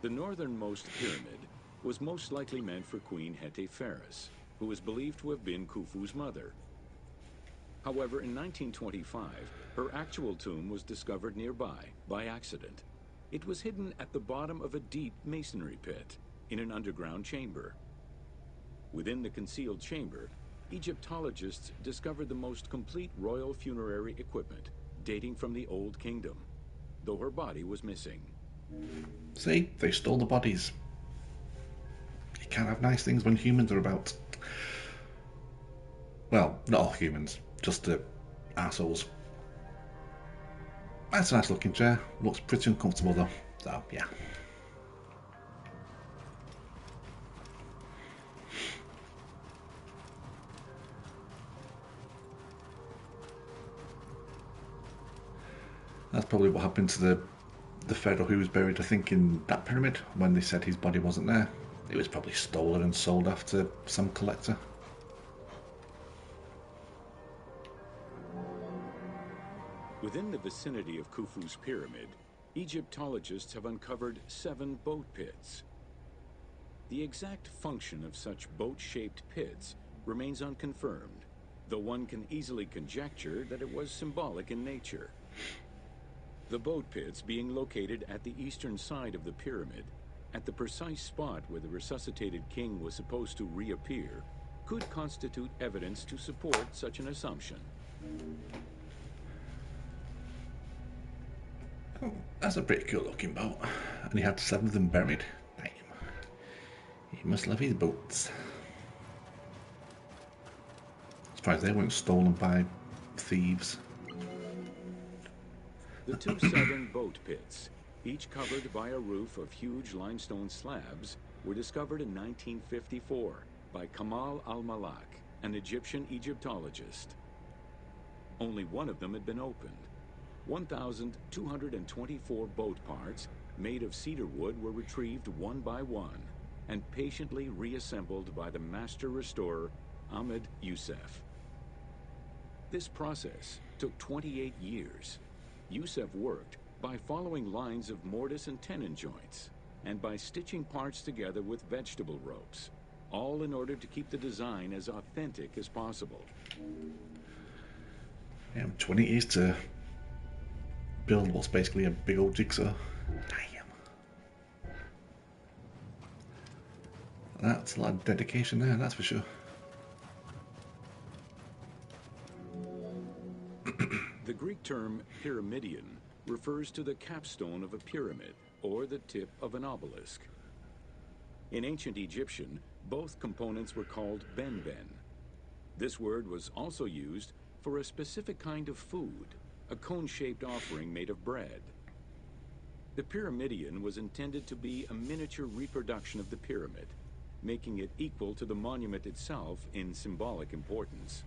The northernmost pyramid was most likely meant for Queen Hetepheres, who is believed to have been Khufu's mother. However, in 1925, her actual tomb was discovered nearby by accident. It was hidden at the bottom of a deep masonry pit in an underground chamber. Within the concealed chamber, Egyptologists discovered the most complete royal funerary equipment dating from the Old Kingdom, though her body was missing. See, they stole the bodies. You can't have nice things when humans are about. Well, not all humans, just the assholes. That's a nice looking chair. Looks pretty uncomfortable though. So, yeah. That's probably what happened to the pharaoh who was buried, I think, in that pyramid when they said his body wasn't there. It was probably stolen and sold off to some collector. Within the vicinity of Khufu's pyramid, Egyptologists have uncovered 7 boat pits. The exact function of such boat-shaped pits remains unconfirmed, though one can easily conjecture that it was symbolic in nature. The boat pits being located at the eastern side of the pyramid, at the precise spot where the resuscitated king was supposed to reappear, could constitute evidence to support such an assumption. Oh, that's a pretty cool looking boat. And he had 7 of them buried. Damn. He must love his boats. As far as they weren't stolen by thieves. The 2 southern boat pits, each covered by a roof of huge limestone slabs, were discovered in 1954 by Kamal al-Malak, an Egyptian Egyptologist. Only one of them had been opened. 1,224 boat parts made of cedar wood were retrieved one by one and patiently reassembled by the master restorer Ahmed Youssef. This process took 28 years. Youssef worked by following lines of mortise and tenon joints and by stitching parts together with vegetable ropes, all in order to keep the design as authentic as possible. Yeah, 20 years to build what's basically a big old jigsaw. Damn. That's a lot of dedication there, that's for sure. The Greek term pyramidion refers to the capstone of a pyramid or the tip of an obelisk. In ancient Egyptian, both components were called benben. This word was also used for a specific kind of food, a cone-shaped offering made of bread. The pyramidion was intended to be a miniature reproduction of the pyramid, making it equal to the monument itself in symbolic importance.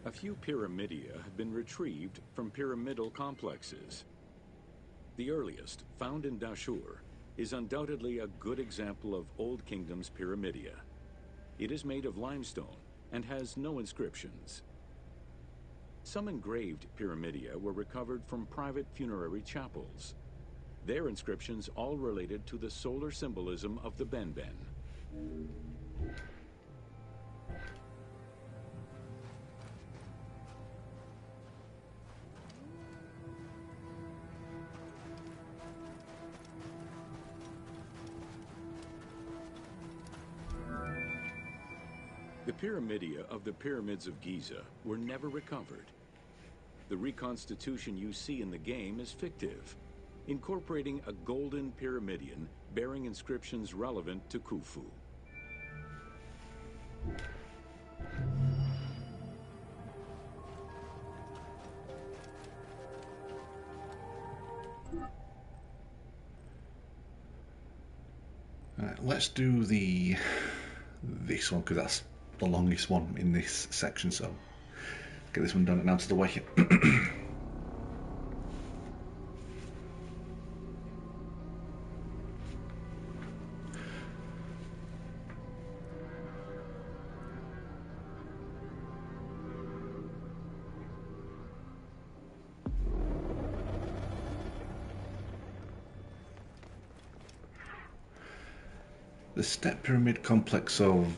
A few pyramidia have been retrieved from pyramidal complexes. The earliest, found in Dashur, is undoubtedly a good example of Old Kingdom's pyramidia. It is made of limestone and has no inscriptions. Some engraved pyramidia were recovered from private funerary chapels. Their inscriptions all related to the solar symbolism of the benben. The pyramidia of the pyramids of Giza were never recovered. The reconstitution you see in the game is fictive, incorporating a golden pyramidion bearing inscriptions relevant to Khufu. Right, let's do this one because that's the longest one in this section, so get this one done and out of the way. The Step Pyramid complex of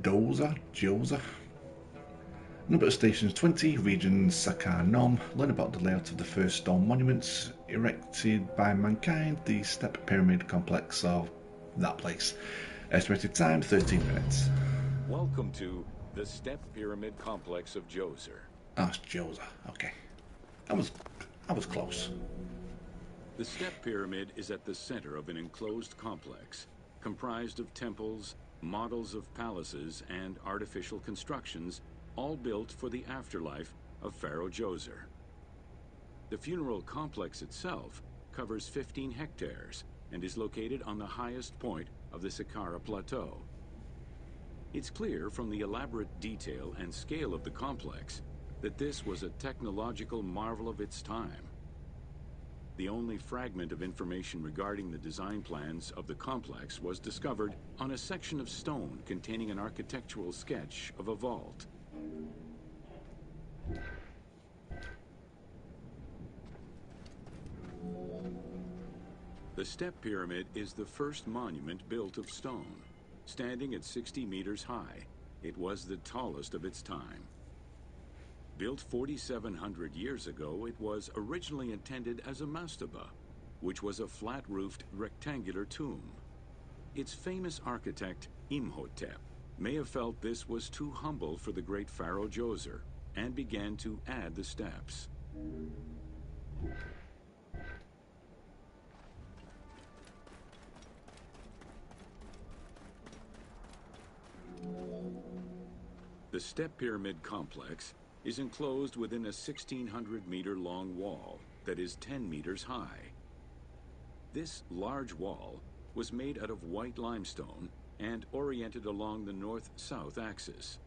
Djoser. Number of stations 20, region Sakar Nom. Learn about the layout of the first stone monuments erected by mankind, the Step Pyramid complex of that place. Estimated time 13 minutes. Welcome to the Step Pyramid complex of Djoser. Ah, it's Djoser. Okay. I was close. The Step Pyramid is at the center of an enclosed complex, comprised of temples, models of palaces, and artificial constructions, all built for the afterlife of Pharaoh Djoser. The funeral complex itself covers 15 hectares and is located on the highest point of the Saqqara Plateau. It's clear from the elaborate detail and scale of the complex that this was a technological marvel of its time. The only fragment of information regarding the design plans of the complex was discovered on a section of stone containing an architectural sketch of a vault. The Step Pyramid is the first monument built of stone. Standing at 60 meters high, it was the tallest of its time. Built 4,700 years ago, it was originally intended as a mastaba, which was a flat-roofed rectangular tomb. Its famous architect, Imhotep, may have felt this was too humble for the great Pharaoh Djoser and began to add the steps. The Step Pyramid complex is enclosed within a 1,600-meter-long wall that is 10 meters high. This large wall was made out of white limestone and oriented along the north-south axis.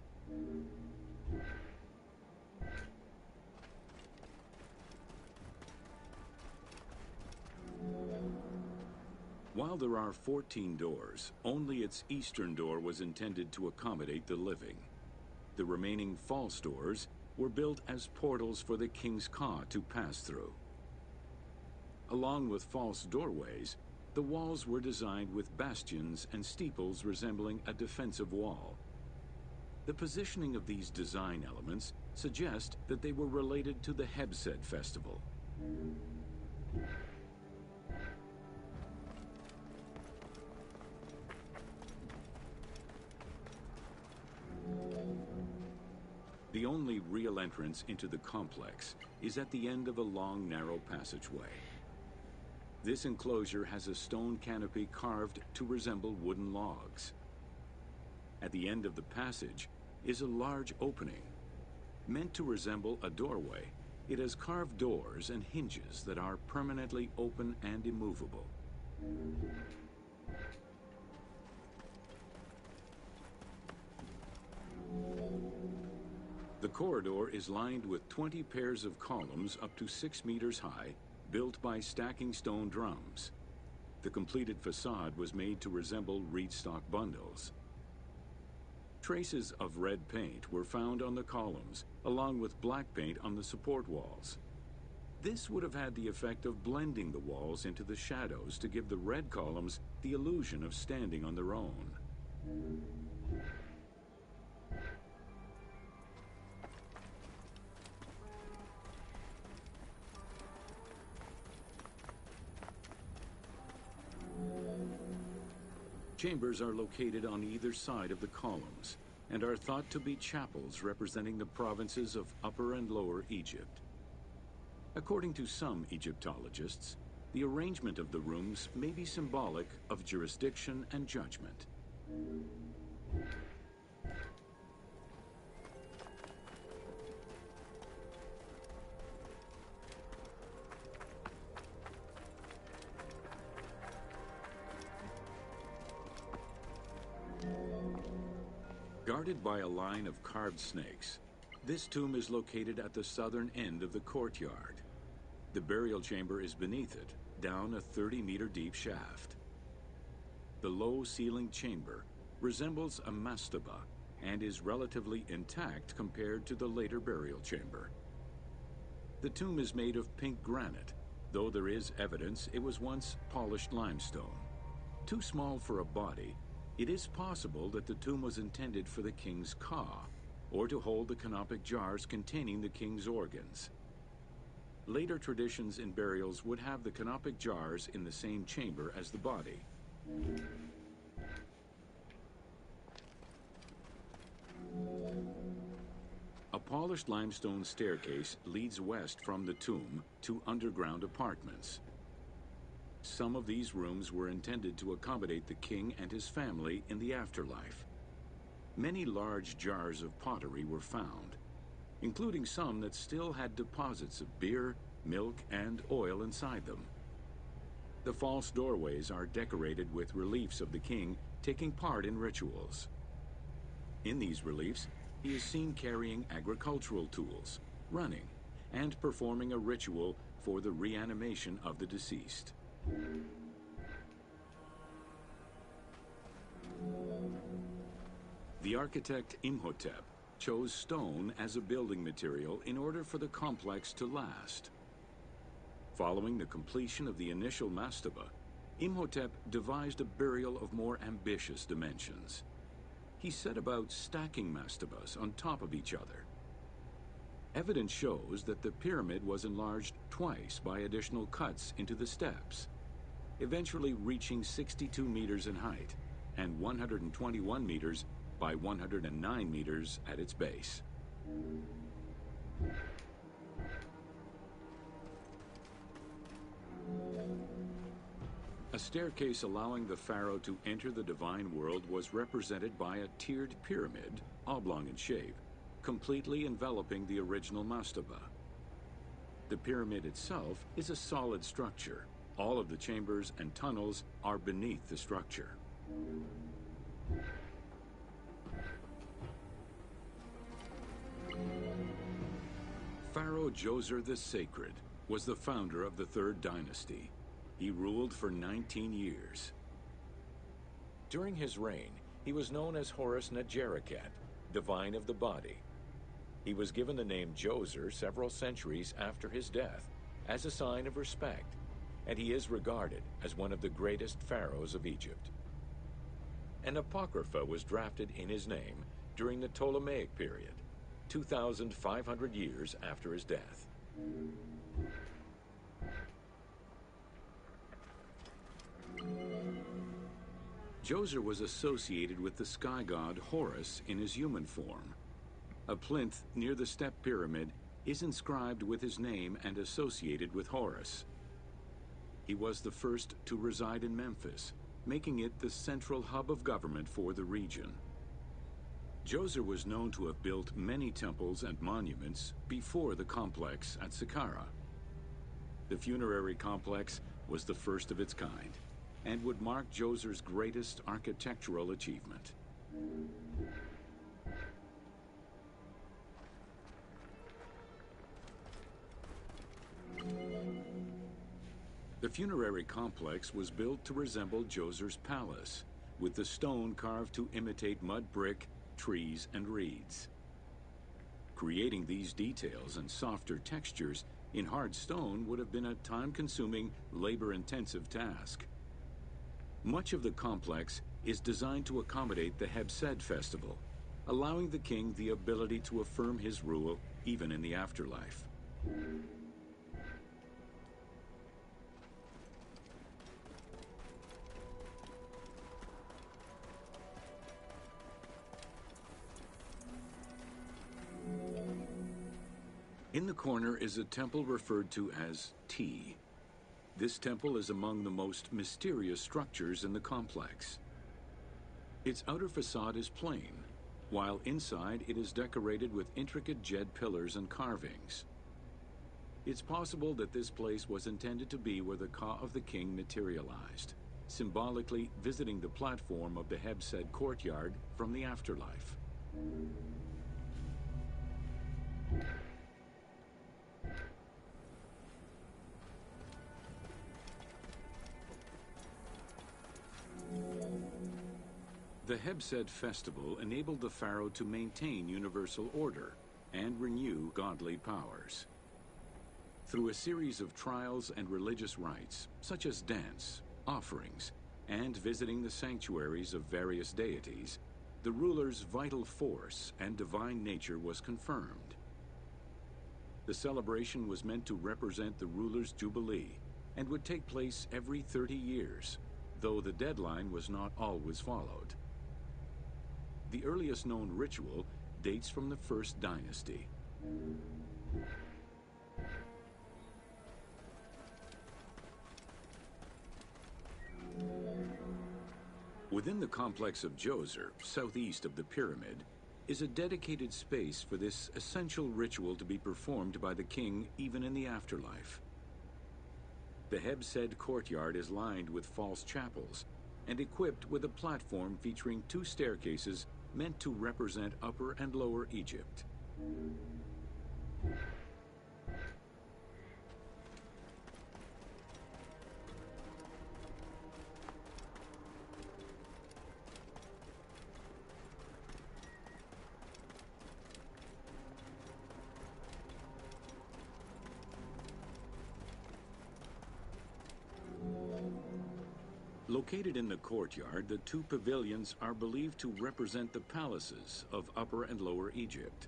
While there are 14 doors, only its eastern door was intended to accommodate the living. The remaining false doors were built as portals for the King's Ka to pass through. Along with false doorways, the walls were designed with bastions and steeples resembling a defensive wall. The positioning of these design elements suggest that they were related to the Hebsed festival. The only real entrance into the complex is at the end of a long, narrow passageway. This enclosure has a stone canopy carved to resemble wooden logs. At the end of the passage is a large opening. Meant to resemble a doorway, it has carved doors and hinges that are permanently open and immovable. The corridor is lined with 20 pairs of columns up to 6 meters high, built by stacking stone drums. The completed facade was made to resemble reed stock bundles. Traces of red paint were found on the columns, along with black paint on the support walls. This would have had the effect of blending the walls into the shadows to give the red columns the illusion of standing on their own. Chambers are located on either side of the columns and are thought to be chapels representing the provinces of Upper and Lower Egypt. According to some Egyptologists, the arrangement of the rooms may be symbolic of jurisdiction and judgment. Guarded by a line of carved snakes, this tomb is located at the southern end of the courtyard. The burial chamber is beneath it, down a 30-meter deep shaft. The low-ceilinged chamber resembles a mastaba and is relatively intact compared to the later burial chamber. The tomb is made of pink granite, though there is evidence it was once polished limestone. Too small for a body, it is possible that the tomb was intended for the king's ka, or to hold the canopic jars containing the king's organs. Later traditions in burials would have the canopic jars in the same chamber as the body. A polished limestone staircase leads west from the tomb to underground apartments. Some of these rooms were intended to accommodate the king and his family in the afterlife. Many large jars of pottery were found, including some that still had deposits of beer, milk, and oil inside them. The false doorways are decorated with reliefs of the king taking part in rituals. In these reliefs, he is seen carrying agricultural tools, running, and performing a ritual for the reanimation of the deceased. The architect Imhotep chose stone as a building material in order for the complex to last. Following the completion of the initial mastaba, Imhotep devised a burial of more ambitious dimensions. He set about stacking mastabas on top of each other. Evidence shows that the pyramid was enlarged twice by additional cuts into the steps, eventually reaching 62 meters in height and 121 meters by 109 meters at its base. A staircase allowing the pharaoh to enter the divine world was represented by a tiered pyramid, oblong in shape, completely enveloping the original mastaba. The pyramid itself is a solid structure. All of the chambers and tunnels are beneath the structure. Pharaoh Djoser the Sacred was the founder of the Third Dynasty. He ruled for 19 years. During his reign, he was known as Horus Nedjeriket, divine of the body. He was given the name Djoser several centuries after his death as a sign of respect, and he is regarded as one of the greatest pharaohs of Egypt. An apocrypha was drafted in his name during the Ptolemaic period, 2,500 years after his death. Djoser was associated with the sky god Horus in his human form. A plinth near the step pyramid is inscribed with his name and associated with Horus. He was the first to reside in Memphis, making it the central hub of government for the region. Djoser was known to have built many temples and monuments before the complex at Saqqara. The funerary complex was the first of its kind and would mark Djoser's greatest architectural achievement. The funerary complex was built to resemble Djoser's palace, with the stone carved to imitate mud brick, trees, and reeds. Creating these details and softer textures in hard stone would have been a time-consuming, labor-intensive task. Much of the complex is designed to accommodate the Hebsed festival, allowing the king the ability to affirm his rule even in the afterlife. In the corner is a temple referred to as T. This temple is among the most mysterious structures in the complex. Its outer facade is plain, while inside it is decorated with intricate jed pillars and carvings. It's possible that this place was intended to be where the Ka of the King materialized, symbolically visiting the platform of the Hebsed courtyard from the afterlife. The Hebsed festival enabled the pharaoh to maintain universal order and renew godly powers. Through a series of trials and religious rites, such as dance, offerings, and visiting the sanctuaries of various deities, the ruler's vital force and divine nature was confirmed. The celebration was meant to represent the ruler's jubilee and would take place every 30 years, though the deadline was not always followed. The earliest known ritual dates from the First Dynasty. Within the complex of Djoser, southeast of the pyramid, is a dedicated space for this essential ritual to be performed by the king even in the afterlife. The Hebsed courtyard is lined with false chapels and equipped with a platform featuring 2 staircases meant to represent Upper and Lower Egypt. Located in the courtyard, the 2 pavilions are believed to represent the palaces of Upper and Lower Egypt.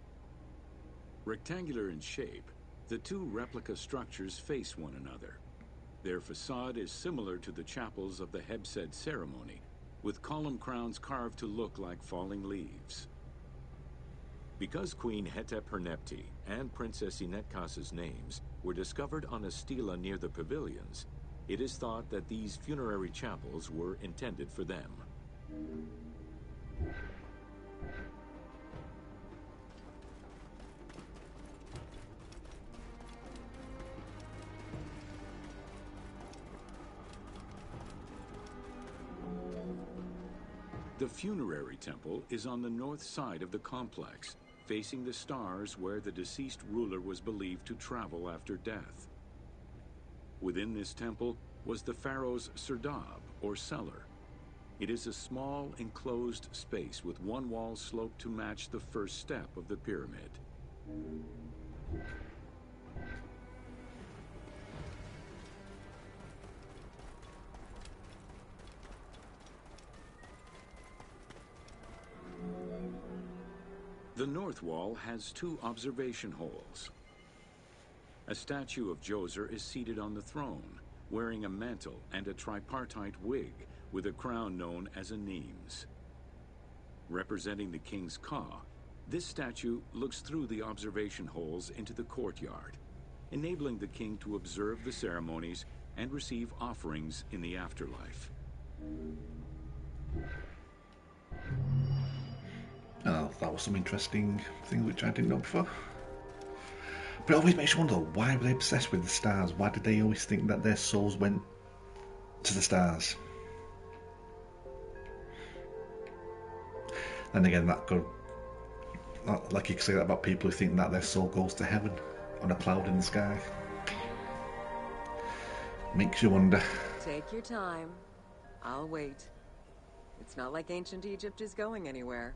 Rectangular in shape, the 2 replica structures face one another. Their facade is similar to the chapels of the Hebsed ceremony, with column crowns carved to look like falling leaves. Because Queen Hetep-Hernepti and Princess Inetkas's names were discovered on a stela near the pavilions, it is thought that these funerary chapels were intended for them. The funerary temple is on the north side of the complex, facing the stars where the deceased ruler was believed to travel after death. Within this temple was the pharaoh's serdab, or cellar. It is a small, enclosed space with one wall sloped to match the first step of the pyramid. The north wall has 2 observation holes. A statue of Djoser is seated on the throne, wearing a mantle and a tripartite wig with a crown known as a Nemes. Representing the king's Ka, this statue looks through the observation holes into the courtyard, enabling the king to observe the ceremonies and receive offerings in the afterlife. Oh, that was some interesting thing which I didn't know before. But it always makes you wonder, why were they obsessed with the stars? Why did they always think that their souls went to the stars? And again, that could, like you could say that about people who think that their soul goes to heaven on a cloud in the sky. Makes you wonder. Take your time. I'll wait. It's not like ancient Egypt is going anywhere.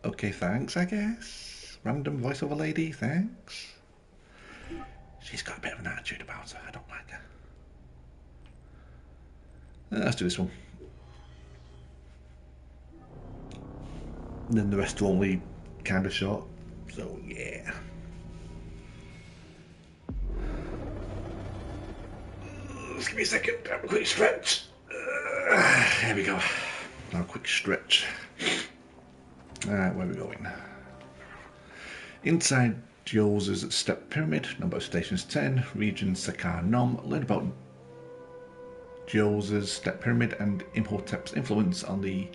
Okay, thanks, I guess. Random voiceover lady, thanks. She's got a bit of an attitude about her. I don't like her. Let's do this one. And then the rest are only kind of short. So, yeah. Just give me a second. Have a quick stretch. There we go. Now a quick stretch. Alright, where are we going? Inside Djoser's Step Pyramid, number of stations 10, region Sekar Nom. Learn about Djoser's Step Pyramid and Imhotep's influence on the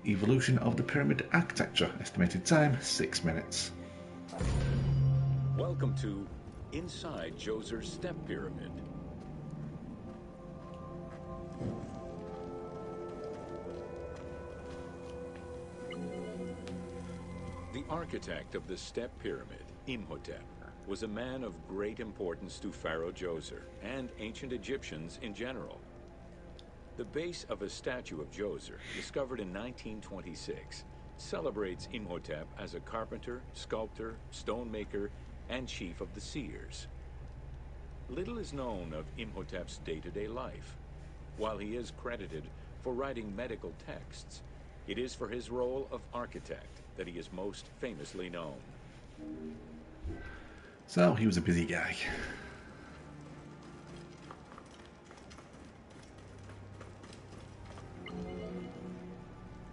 evolution of the pyramid architecture. Estimated time 6 minutes. Welcome to Inside Djoser's Step Pyramid. The architect of the Step Pyramid, Imhotep, was a man of great importance to Pharaoh Djoser and ancient Egyptians in general. The base of a statue of Djoser, discovered in 1926, celebrates Imhotep as a carpenter, sculptor, stonemaker, and chief of the seers. Little is known of Imhotep's day-to-day life. While he is credited for writing medical texts, it is for his role of architect that he is most famously known. So he was a busy guy.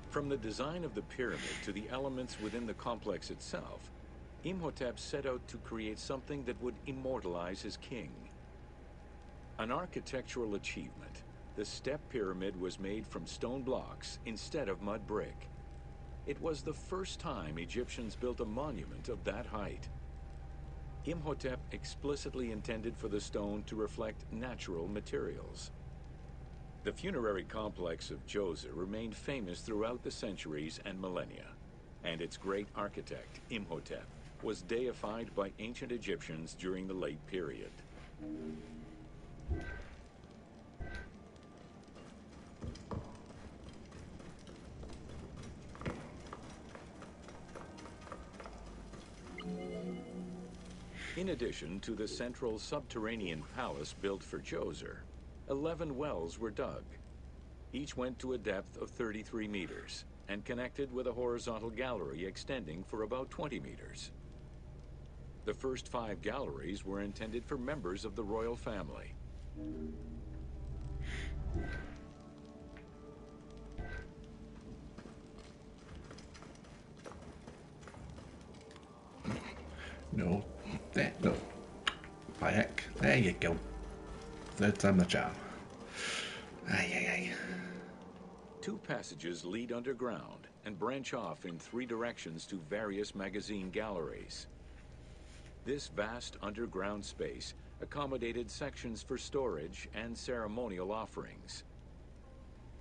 From the design of the pyramid to the elements within the complex itself, Imhotep set out to create something that would immortalize his king. An architectural achievement, the Step Pyramid was made from stone blocks instead of mud brick. It was the first time Egyptians built a monument of that height. Imhotep explicitly intended for the stone to reflect natural materials. The funerary complex of Djoser remained famous throughout the centuries and millennia, and its great architect, Imhotep, was deified by ancient Egyptians during the late period. In addition to the central subterranean palace built for Djoser, 11 wells were dug. Each went to a depth of 33 meters and connected with a horizontal gallery extending for about 20 meters. The first 5 galleries were intended for members of the royal family. No. There, no. By heck. There you go. Third time the charm. Aye, aye, aye. 2 passages lead underground and branch off in 3 directions to various magazine galleries. This vast underground space accommodated sections for storage and ceremonial offerings.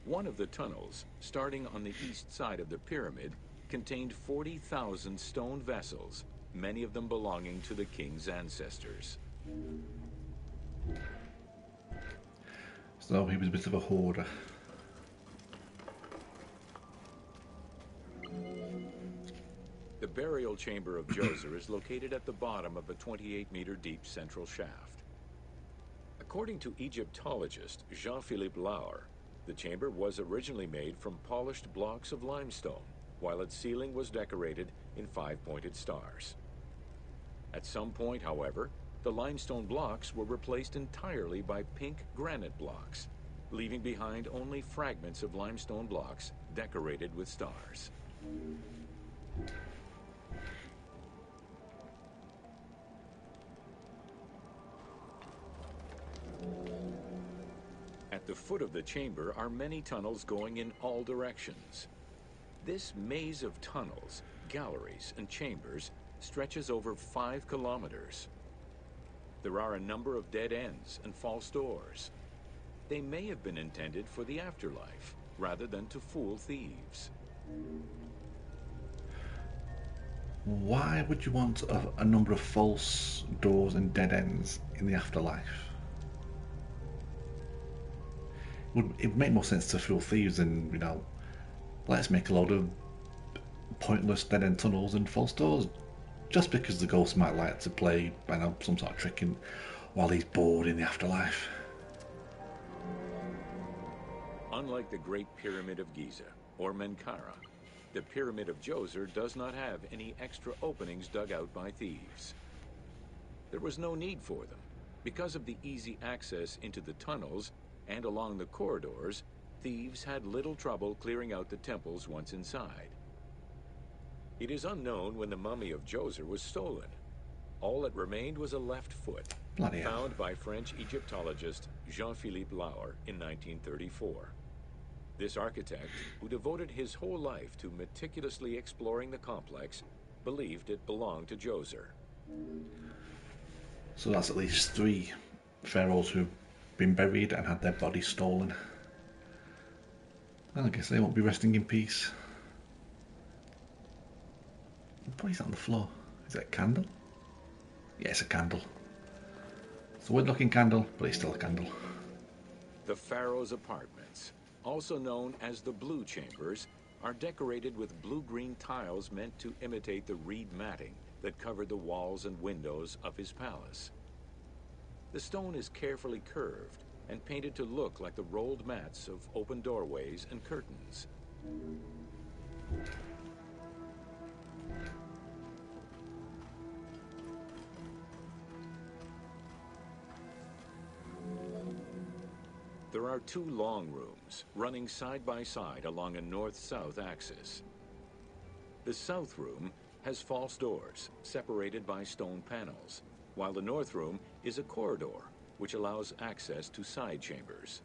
One of the tunnels, starting on the east side of the pyramid, contained 40,000 stone vessels, many of them belonging to the king's ancestors. So he was a bit of a hoarder. The burial chamber of Djoser is located at the bottom of a 28-meter deep central shaft. According to Egyptologist Jean-Philippe Laure, the chamber was originally made from polished blocks of limestone, while its ceiling was decorated in 5-pointed stars. At some point, however, the limestone blocks were replaced entirely by pink granite blocks, leaving behind only fragments of limestone blocks decorated with stars. At the foot of the chamber are many tunnels going in all directions. This maze of tunnels, galleries, and chambers stretches over 5 kilometers. There are a number of dead ends and false doors. They may have been intended for the afterlife, rather than to fool thieves. Why would you want a number of false doors and dead ends in the afterlife? It would make more sense to fool thieves than, you know, let's make a load of pointless dead end tunnels and false doors. Just because the ghost might like to play, I know, some sort of trick while he's bored in the afterlife. Unlike the Great Pyramid of Giza, or Menkaure, the Pyramid of Djoser does not have any extra openings dug out by thieves. There was no need for them. Because of the easy access into the tunnels and along the corridors, thieves had little trouble clearing out the temples once inside. It is unknown when the mummy of Djoser was stolen. All that remained was a left foot, Bloody hell. found by French Egyptologist Jean-Philippe Lauer in 1934. This architect, who devoted his whole life to meticulously exploring the complex, believed it belonged to Djoser. So that's at least 3 pharaohs who've been buried and had their bodies stolen. Well, I guess they won't be resting in peace. What is that on the floor? Is that a candle? Yeah, it's a candle. It's a weird looking candle, but it's still a candle. The pharaoh's apartments, also known as the Blue Chambers, are decorated with blue-green tiles meant to imitate the reed matting that covered the walls and windows of his palace. The stone is carefully curved and painted to look like the rolled mats of open doorways and curtains. There are 2 long rooms running side by side along a north-south axis. The south room has false doors separated by stone panels, while the north room is a corridor which allows access to side chambers.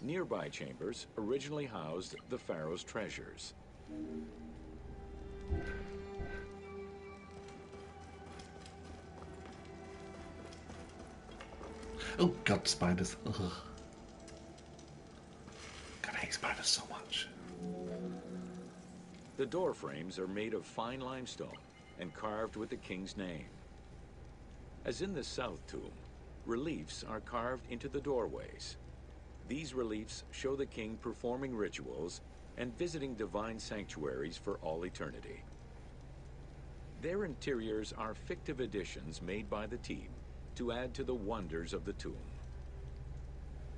Nearby chambers originally housed the pharaoh's treasures. Oh god, spiders. Ugh. God, I hate spiders so much. The door frames are made of fine limestone and carved with the king's name. As in the south tomb, reliefs are carved into the doorways. These reliefs show the king performing rituals and visiting divine sanctuaries for all eternity. Their interiors are fictive additions made by the team to add to the wonders of the tomb.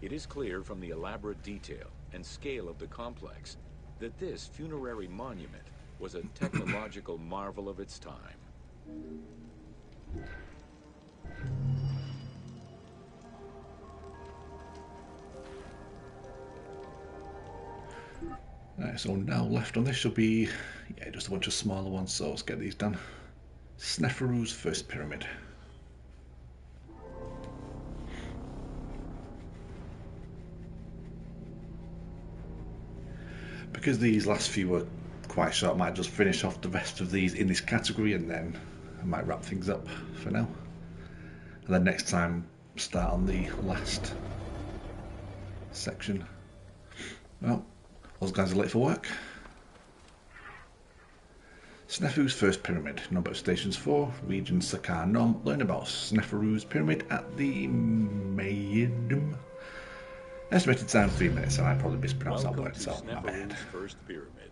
It is clear from the elaborate detail and scale of the complex that this funerary monument was a technological marvel of its time. Right, so now left on this should be, yeah, just a bunch of smaller ones, so let's get these done. Sneferu's first pyramid. Because these last few were quite short, I might just finish off the rest of these in this category and then I might wrap things up for now. And then next time start on the last section. Well, those guys are late for work. Sneferu's first pyramid, number of stations 4, region Sakar Nom. Learn about Sneferu's pyramid at the Maydum. Estimated time 3 minutes, and I probably mispronounced that word, so my bad. First pyramid.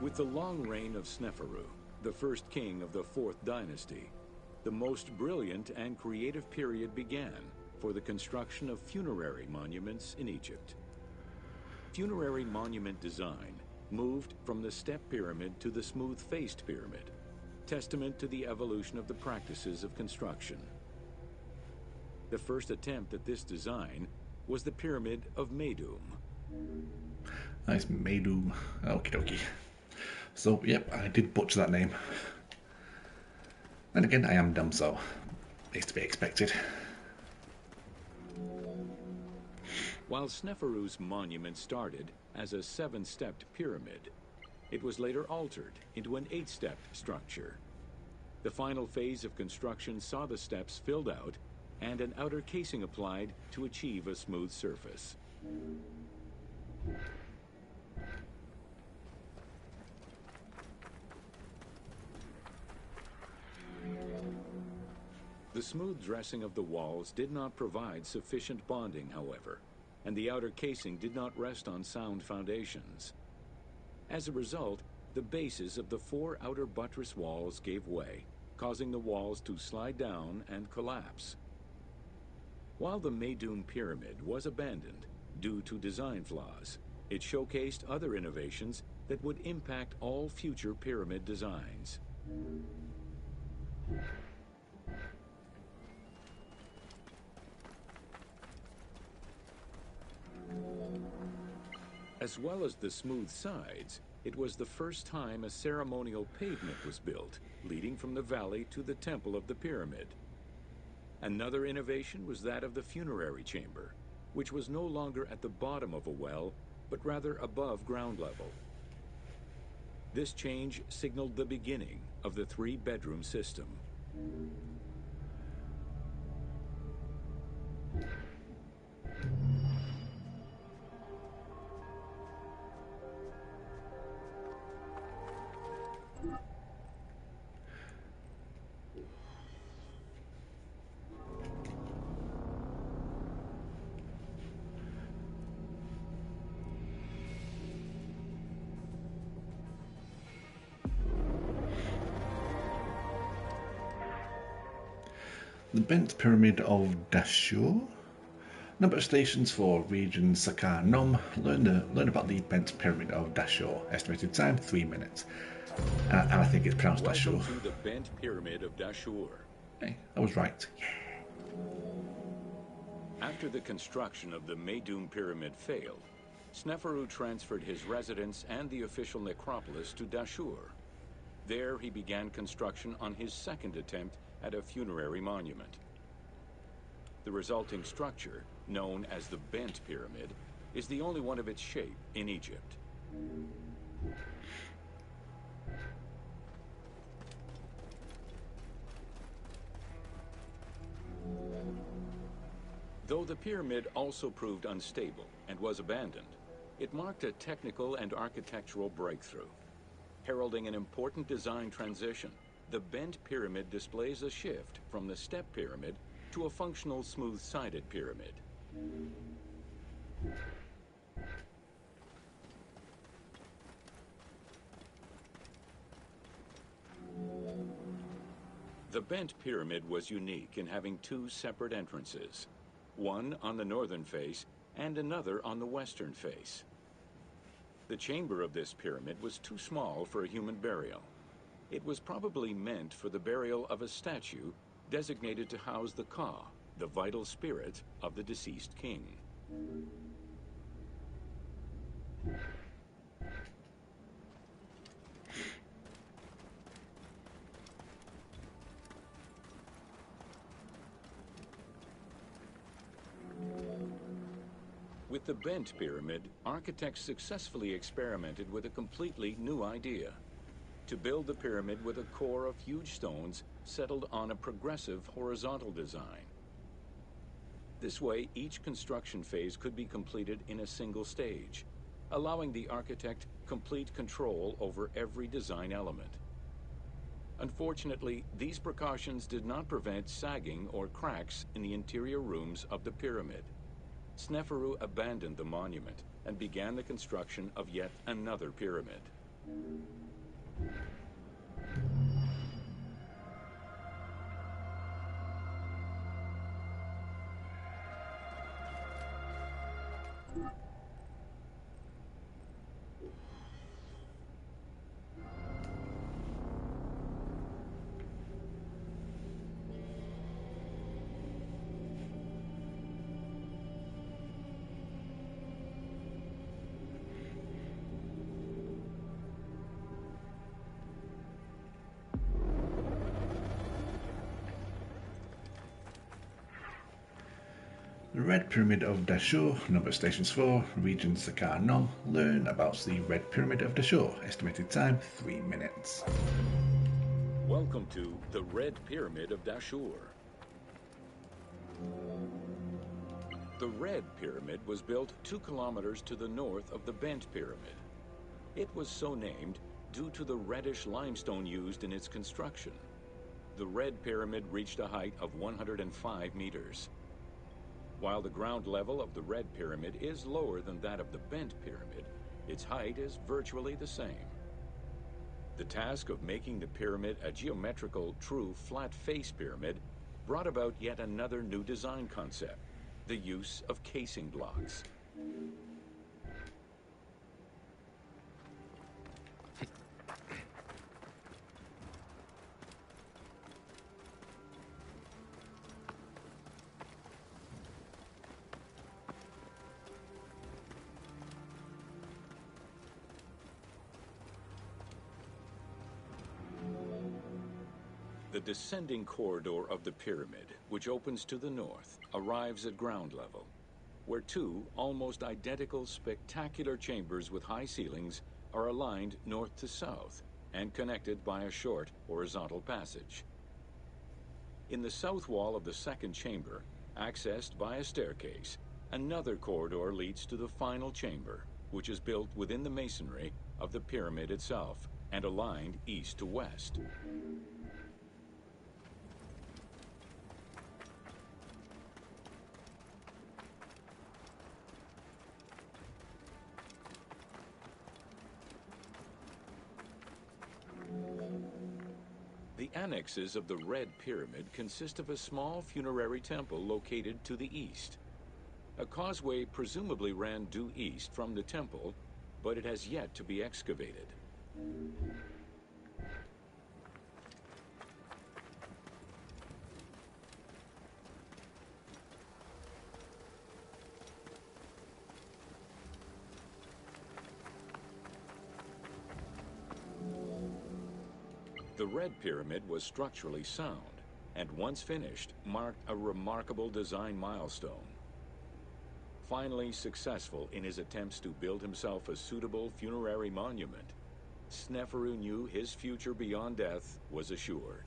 With the long reign of Sneferu, the first king of the 4th dynasty, the most brilliant and creative period began for the construction of funerary monuments in Egypt. Funerary monument design moved from the step pyramid to the smooth-faced pyramid, testament to the evolution of the practices of construction. The first attempt at this design was the Pyramid of Meidum. Nice, Meidum. Okie dokie. So, yep, I did butcher that name. And again, I am dumb, so it's to be expected. While Sneferu's monument started as a 7-stepped pyramid, it was later altered into an 8-stepped structure. The final phase of construction saw the steps filled out and an outer casing applied to achieve a smooth surface. The smooth dressing of the walls did not provide sufficient bonding, however, and the outer casing did not rest on sound foundations. As a result, the bases of the 4 outer buttress walls gave way, causing the walls to slide down and collapse. While the Meidum Pyramid was abandoned due to design flaws, it showcased other innovations that would impact all future pyramid designs. As well as the smooth sides, it was the first time a ceremonial pavement was built, leading from the valley to the temple of the pyramid. Another innovation was that of the funerary chamber, which was no longer at the bottom of a well, but rather above ground level. This change signaled the beginning of the three-bedroom system. The Bent Pyramid of Dashur. Number of stations for region Sakar Nom. Learn about the Bent Pyramid of Dashur. Estimated time 3 minutes. And I think it's pronounced Dashur. Welcome to the Bent Pyramid of Dashur. Hey, I was right. After the construction of the Meidum Pyramid failed, Sneferu transferred his residence and the official necropolis to Dashur. There he began construction on his second attempt at a funerary monument. The resulting structure, known as the Bent Pyramid, is the only one of its shape in Egypt. Though the pyramid also proved unstable and was abandoned, it marked a technical and architectural breakthrough. Heralding an important design transition, the Bent Pyramid displays a shift from the step pyramid to a functional smooth-sided pyramid. The Bent Pyramid was unique in having two separate entrances, one on the northern face and another on the western face. The chamber of this pyramid was too small for a human burial. It was probably meant for the burial of a statue designated to house the Ka, the vital spirit of the deceased king. With the Bent Pyramid, architects successfully experimented with a completely new idea: to build the pyramid with a core of huge stones settled on a progressive horizontal design. This way, each construction phase could be completed in a single stage, allowing the architect complete control over every design element. Unfortunately, these precautions did not prevent sagging or cracks in the interior rooms of the pyramid. Sneferu abandoned the monument and began the construction of yet another pyramid. The Red Pyramid of Dashur. Number of stations 4, region Sakar Nom. Learn about the Red Pyramid of Dashur. Estimated time 3 minutes. Welcome to the Red Pyramid of Dashur. The Red Pyramid was built 2 kilometers to the north of the Bent Pyramid. It was so named due to the reddish limestone used in its construction. The Red Pyramid reached a height of 105 meters. While the ground level of the Red Pyramid is lower than that of the Bent Pyramid, its height is virtually the same. The task of making the pyramid a geometrical, true flat-face pyramid brought about yet another new design concept: the use of casing blocks. descending corridor of the pyramid, which opens to the north, arrives at ground level, where two almost identical spectacular chambers with high ceilings are aligned north to south and connected by a short horizontal passage. In the south wall of the second chamber, accessed by a staircase, another corridor leads to the final chamber, which is built within the masonry of the pyramid itself and aligned east to west. The annexes of the Red Pyramid consist of a small funerary temple located to the east. A causeway presumably ran due east from the temple, but it has yet to be excavated. The Red Pyramid was structurally sound, and once finished, marked a remarkable design milestone. Finally successful in his attempts to build himself a suitable funerary monument, Sneferu knew his future beyond death was assured.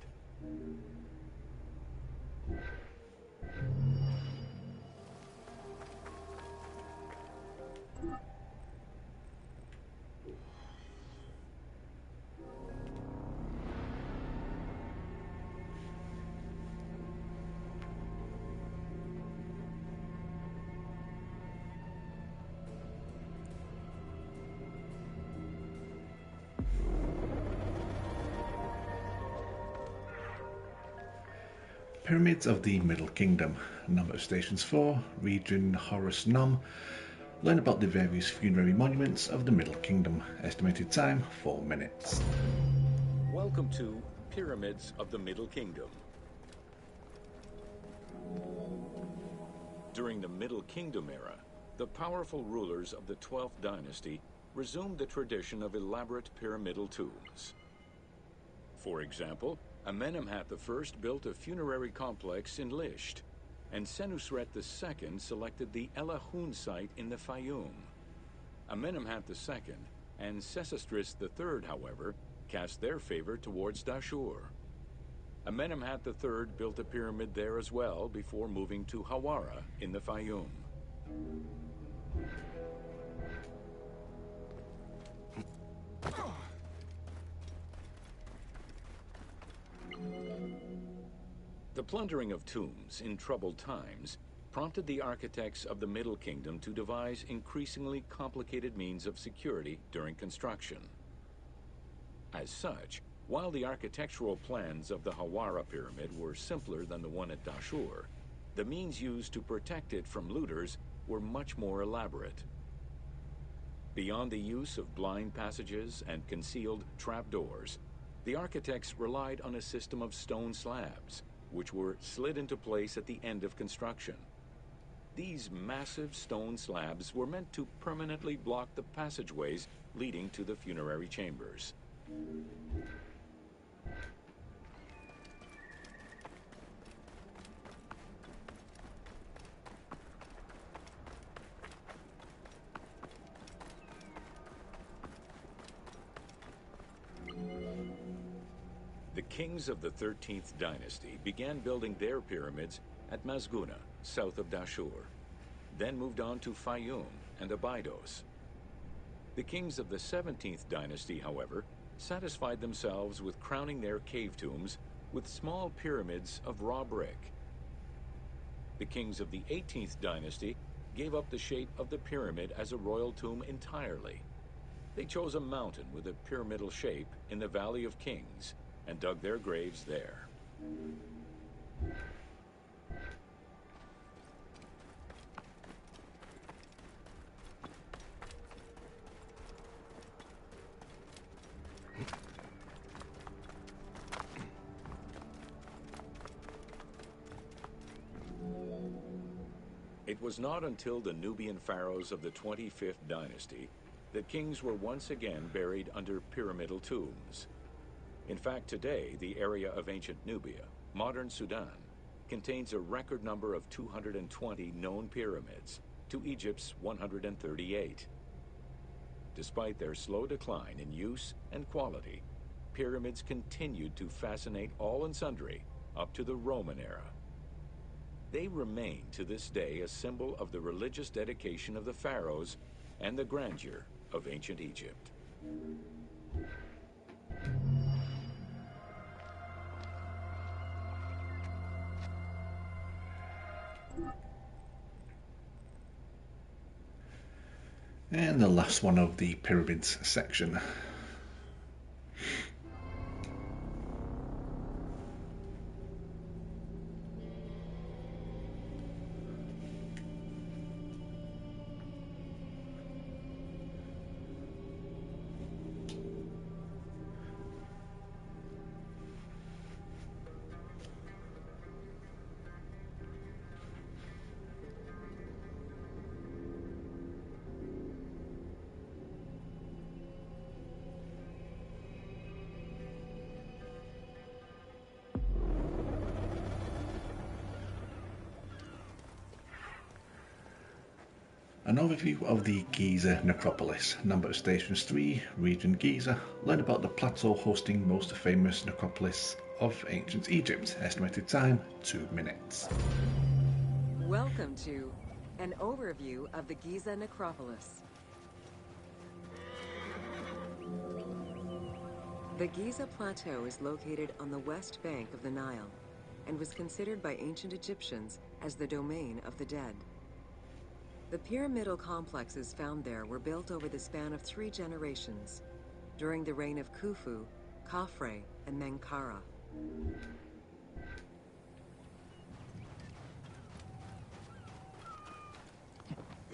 Pyramids of the Middle Kingdom. Number of stations 4, region Horus Nom. Learn about the various funerary monuments of the Middle Kingdom. Estimated time 4 minutes. Welcome to Pyramids of the Middle Kingdom. During the Middle Kingdom era, the powerful rulers of the 12th dynasty resumed the tradition of elaborate pyramidal tombs. For example, Amenemhat I built a funerary complex in Lisht, and Senusret II selected the Elahun site in the Fayum. Amenemhat II and Sesostris III, however, cast their favor towards Dashur. Amenemhat III built a pyramid there as well before moving to Hawara in the Fayum. The plundering of tombs in troubled times prompted the architects of the Middle Kingdom to devise increasingly complicated means of security during construction. As such, while the architectural plans of the Hawara Pyramid were simpler than the one at Dashur, the means used to protect it from looters were much more elaborate. Beyond the use of blind passages and concealed trapdoors, the architects relied on a system of stone slabs, which were slid into place at the end of construction. These massive stone slabs were meant to permanently block the passageways leading to the funerary chambers. The kings of the 13th dynasty began building their pyramids at Masguna, south of Dashur, then moved on to Fayum and Abydos. The kings of the 17th dynasty, however, satisfied themselves with crowning their cave tombs with small pyramids of raw brick. The kings of the 18th dynasty gave up the shape of the pyramid as a royal tomb entirely. They chose a mountain with a pyramidal shape in the Valley of Kings and dug their graves there. It was not until the Nubian pharaohs of the 25th dynasty that kings were once again buried under pyramidal tombs. In fact, today, the area of ancient Nubia, modern Sudan, contains a record number of 220 known pyramids to Egypt's 138. Despite their slow decline in use and quality, pyramids continued to fascinate all and sundry up to the Roman era. They remain to this day a symbol of the religious dedication of the pharaohs and the grandeur of ancient Egypt. And the last one of the pyramids section. An overview of the Giza necropolis. Number of stations 3, region Giza. Learn about the plateau hosting most famous necropolis of ancient Egypt. Estimated time 2 minutes. Welcome to an overview of the Giza necropolis. The Giza Plateau is located on the west bank of the Nile and was considered by ancient Egyptians as the domain of the dead. The pyramidal complexes found there were built over the span of 3 generations, during the reign of Khufu, Khafre, and Menkaura.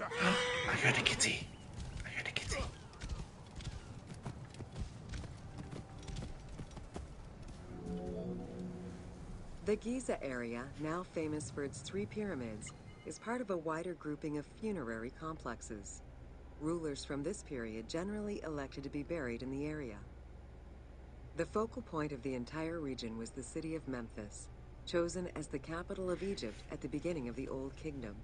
I heard a kitty. I heard a kitty. The Giza area, now famous for its 3 pyramids, is part of a wider grouping of funerary complexes. Rulers from this period generally elected to be buried in the area. The focal point of the entire region was the city of Memphis, chosen as the capital of Egypt at the beginning of the Old Kingdom.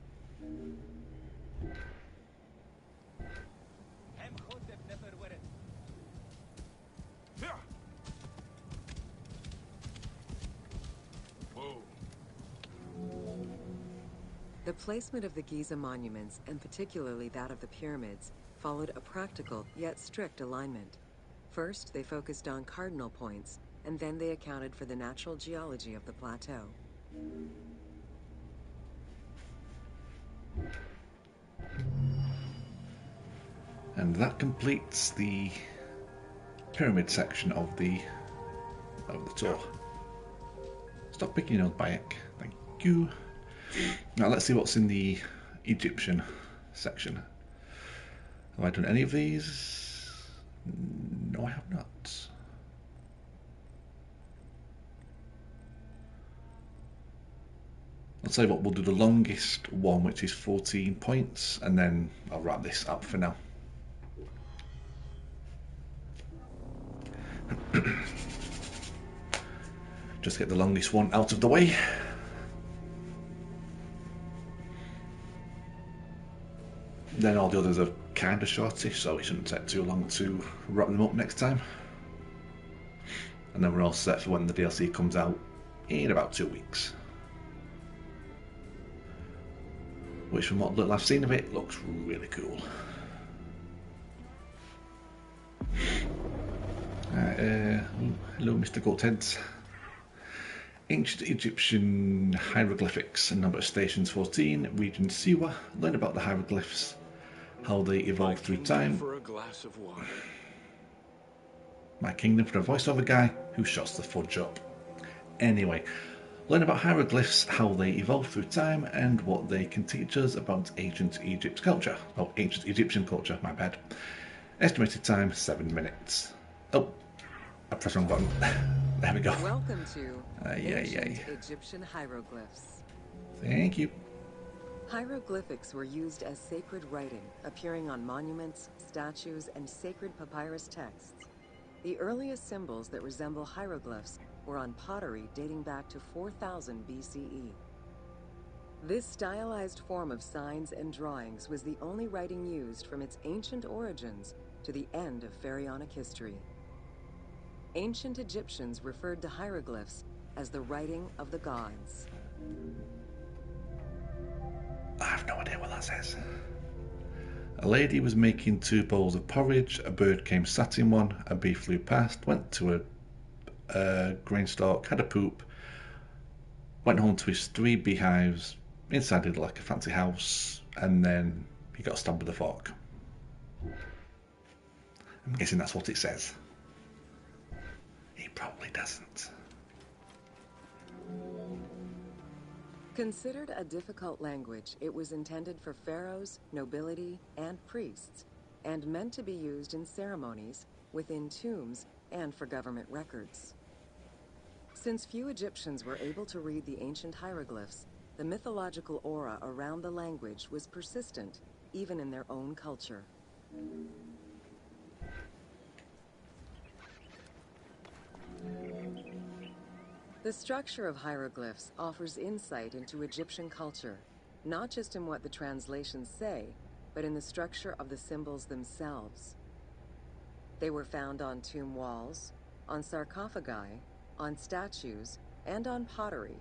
The placement of the Giza monuments, and particularly that of the pyramids, followed a practical yet strict alignment. First, they focused on cardinal points, and then they accounted for the natural geology of the plateau. And that completes the pyramid section of the tour. Stop picking your nose, Bayek. Thank you. Now let's see what's in the Egyptian section. Have I done any of these? No, I have not. I'll tell you what, we'll do the longest one, which is 14 points, and then I'll wrap this up for now. Just get the longest one out of the way. Then all the others are kind of shortish, so it shouldn't take too long to wrap them up next time. And then we're all set for when the DLC comes out in about 2 weeks. Which, from what little I've seen of it, looks really cool. Hello, Mr. Goatheads. Ancient Egyptian hieroglyphics, and number of stations 14, region Siwa. Learn about the hieroglyphs, how they evolved through time. For a glass of water. My kingdom for a voiceover guy who shuts the fudge up. Anyway, learn about hieroglyphs, how they evolved through time, and what they can teach us about ancient Egypt culture. Oh, ancient Egyptian culture, my bad. Estimated time 7 minutes. Oh, I pressed the wrong button. There we go. Welcome to ancient Egyptian hieroglyphs. Thank you. Hieroglyphics were used as sacred writing, appearing on monuments, statues, and sacred papyrus texts. The earliest symbols that resemble hieroglyphs were on pottery dating back to 4000 BCE. This stylized form of signs and drawings was the only writing used from its ancient origins to the end of pharaonic history. Ancient Egyptians referred to hieroglyphs as the writing of the gods. I have no idea what that says. A lady was making 2 bowls of porridge, a bird came sat in one, a bee flew past, went to a grain stalk, had a poop, went home to his 3 beehives, inside it like a fancy house, and then he got stabbed with a fork. I'm guessing that's what it says. It probably doesn't. Considered a difficult language, it was intended for pharaohs, nobility, and priests, and meant to be used in ceremonies, within tombs, and for government records. Since few Egyptians were able to read the ancient hieroglyphs, the mythological aura around the language was persistent, even in their own culture. The structure of hieroglyphs offers insight into Egyptian culture, not just in what the translations say, but in the structure of the symbols themselves. They were found on tomb walls, on sarcophagi, on statues, and on pottery,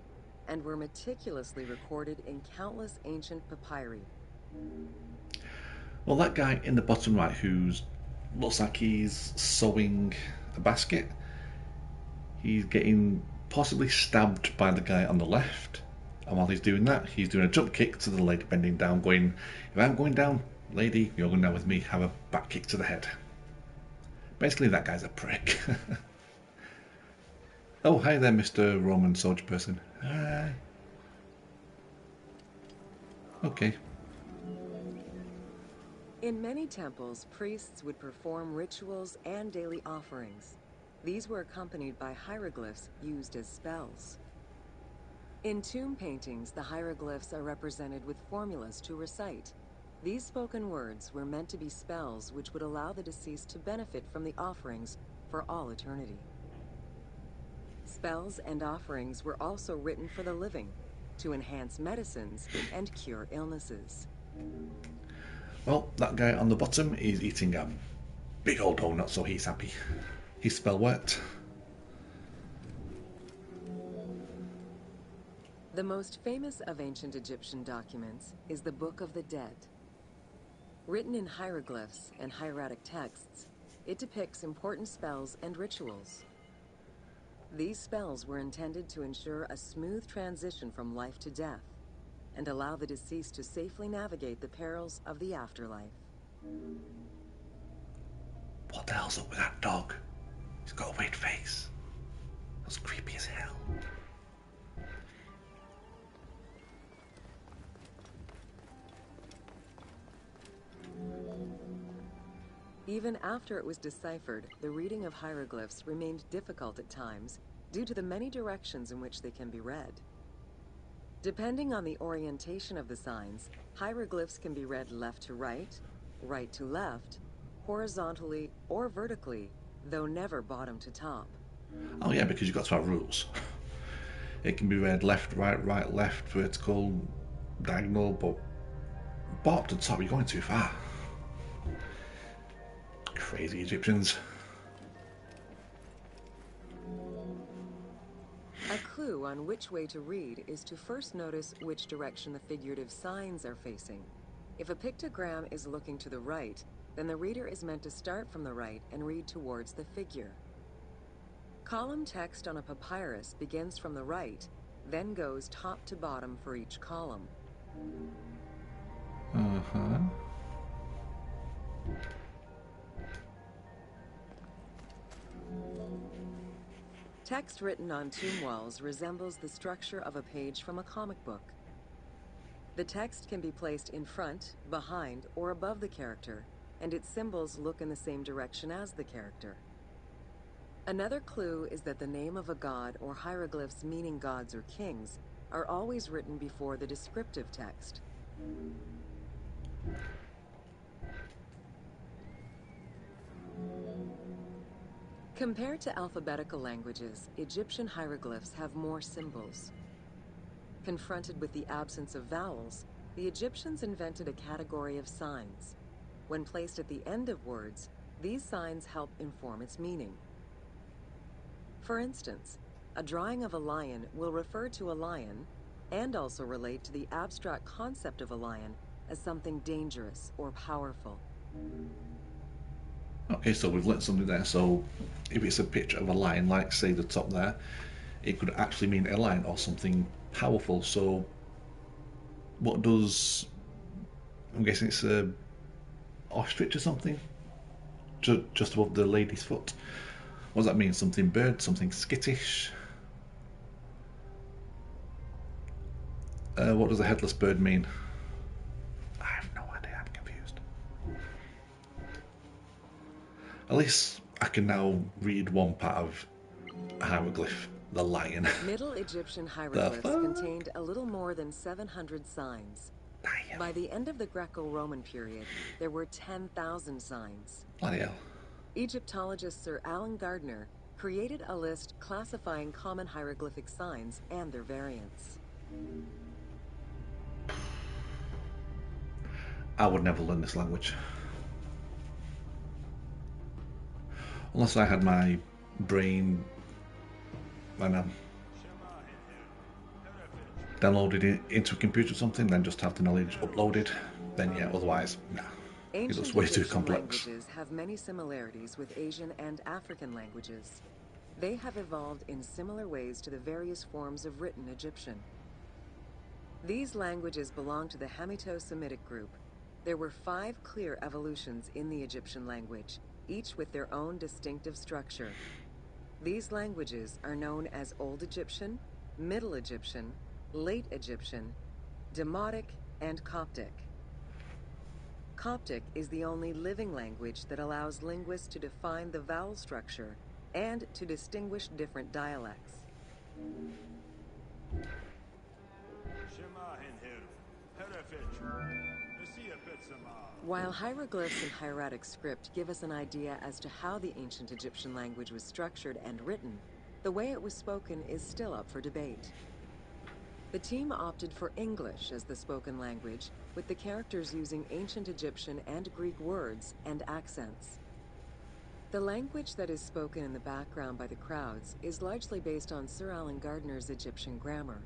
and were meticulously recorded in countless ancient papyri. Well, that guy in the bottom right who looks like he's sewing a basket, he's getting possibly stabbed by the guy on the left. And while he's doing that, he's doing a jump kick to the lady bending down, going, if I'm going down, lady, you're going down with me. Have a back kick to the head. Basically, that guy's a prick. Oh, hi there, Mr. Roman soldier person. Hi. Okay. In many temples, priests would perform rituals and daily offerings. These were accompanied by hieroglyphs used as spells. In tomb paintings, the hieroglyphs are represented with formulas to recite. These spoken words were meant to be spells which would allow the deceased to benefit from the offerings for all eternity. Spells and offerings were also written for the living, to enhance medicines and cure illnesses. Well, that guy on the bottom is eating a big old donut, so he's happy. His spell worked. The most famous of ancient Egyptian documents is the Book of the Dead. Written in hieroglyphs and hieratic texts, it depicts important spells and rituals. These spells were intended to ensure a smooth transition from life to death and allow the deceased to safely navigate the perils of the afterlife. What the hell's up with that dog? He's got a weird face. That's creepy as hell. Even after it was deciphered, the reading of hieroglyphs remained difficult at times due to the many directions in which they can be read. Depending on the orientation of the signs, hieroglyphs can be read left to right, right to left, horizontally or vertically, though never bottom to top. Oh yeah, because you've got to have rules. It can be read left, right, left, vertical, diagonal, but bottom to top, you're going too far. Crazy Egyptians. A clue on which way to read is to first notice which direction the figurative signs are facing. If a pictogram is looking to the right, then the reader is meant to start from the right and read towards the figure. Column text on a papyrus begins from the right, then goes top to bottom for each column. Uh-huh. Text written on tomb walls resembles the structure of a page from a comic book. The text can be placed in front, behind, or above the character, and its symbols look in the same direction as the character. Another clue is that the name of a god or hieroglyphs meaning gods or kings are always written before the descriptive text. Compared to alphabetical languages, Egyptian hieroglyphs have more symbols. Confronted with the absence of vowels, the Egyptians invented a category of signs. When placed at the end of words, these signs help inform its meaning. For instance, a drawing of a lion will refer to a lion and also relate to the abstract concept of a lion as something dangerous or powerful. Okay, so we've learnt something there. So if it's a picture of a lion, like say the top there, it could actually mean a lion or something powerful. So what does, I'm guessing it's a ostrich or something, just above the lady's foot. What does that mean? Something bird, something skittish? What does a headless bird mean? I have no idea, I'm confused. At least I can now read one part of a hieroglyph, the lion. Middle Egyptian hieroglyphs contained a little more than 700 signs. Damn. By the end of the Greco-Roman period, there were 10,000 signs. Bloody hell. Egyptologist Sir Alan Gardner created a list classifying common hieroglyphic signs and their variants. I would never learn this language. Unless I had my brain, I know, downloaded it into a computer or something, then just have the knowledge uploaded, then yeah, otherwise, nah. It looks way too complex. Languages have many similarities with Asian and African languages. They have evolved in similar ways to the various forms of written Egyptian. These languages belong to the Hamito-Semitic group. There were 5 clear evolutions in the Egyptian language, each with their own distinctive structure. These languages are known as Old Egyptian, Middle Egyptian, Late Egyptian, Demotic, and Coptic. Coptic is the only living language that allows linguists to define the vowel structure and to distinguish different dialects. While hieroglyphs and hieratic script give us an idea as to how the ancient Egyptian language was structured and written, the way it was spoken is still up for debate. The team opted for English as the spoken language, with the characters using ancient Egyptian and Greek words and accents. The language that is spoken in the background by the crowds is largely based on Sir Alan Gardner's Egyptian grammar.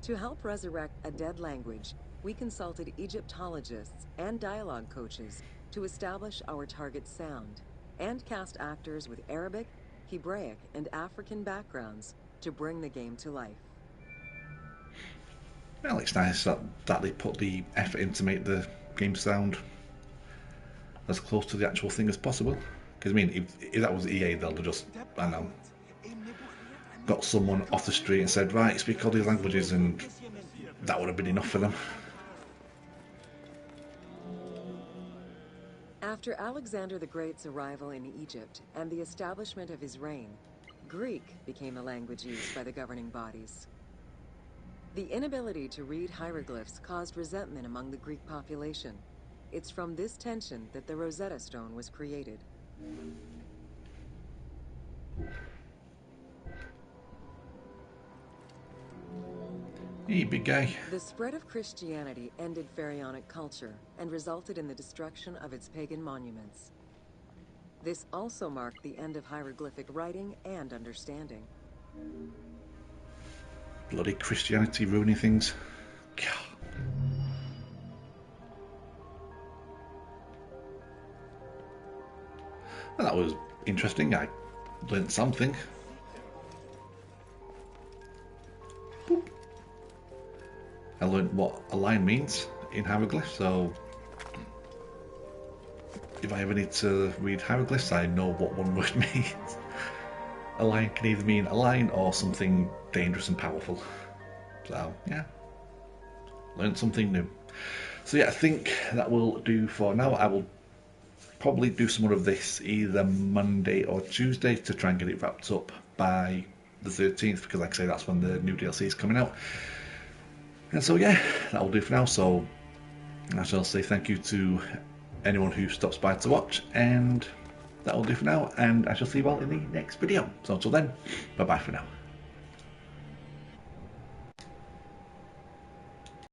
To help resurrect a dead language, we consulted Egyptologists and dialogue coaches to establish our target sound, and cast actors with Arabic, Hebraic, and African backgrounds to bring the game to life. Well, it's nice that they put the effort in to make the game sound as close to the actual thing as possible. Because, I mean, if that was EA, they'll just, I know, got someone off the street and said, right, speak all these languages, and that would have been enough for them. After Alexander the Great's arrival in Egypt and the establishment of his reign, Greek became the language used by the governing bodies. The inability to read hieroglyphs caused resentment among the Greek population. It's from this tension that the Rosetta Stone was created. Hey, big guy. The spread of Christianity ended pharaonic culture and resulted in the destruction of its pagan monuments. This also marked the end of hieroglyphic writing and understanding. Bloody Christianity ruining things. God. Well, that was interesting. I learned something. Boop. I learned what a line means in hieroglyphs, so if I ever need to read hieroglyphs, I know what one word means. A line can either mean a line or something dangerous and powerful. So, yeah. Learned something new. So yeah, I think that will do for now. I will probably do some more of this either Monday or Tuesday to try and get it wrapped up by the 13th, because like I say, that's when the new DLC is coming out. And so yeah, that will do for now. So I shall say thank you to anyone who stops by to watch, and that'll do for now, and I shall see you all in the next video. So until then, bye bye for now.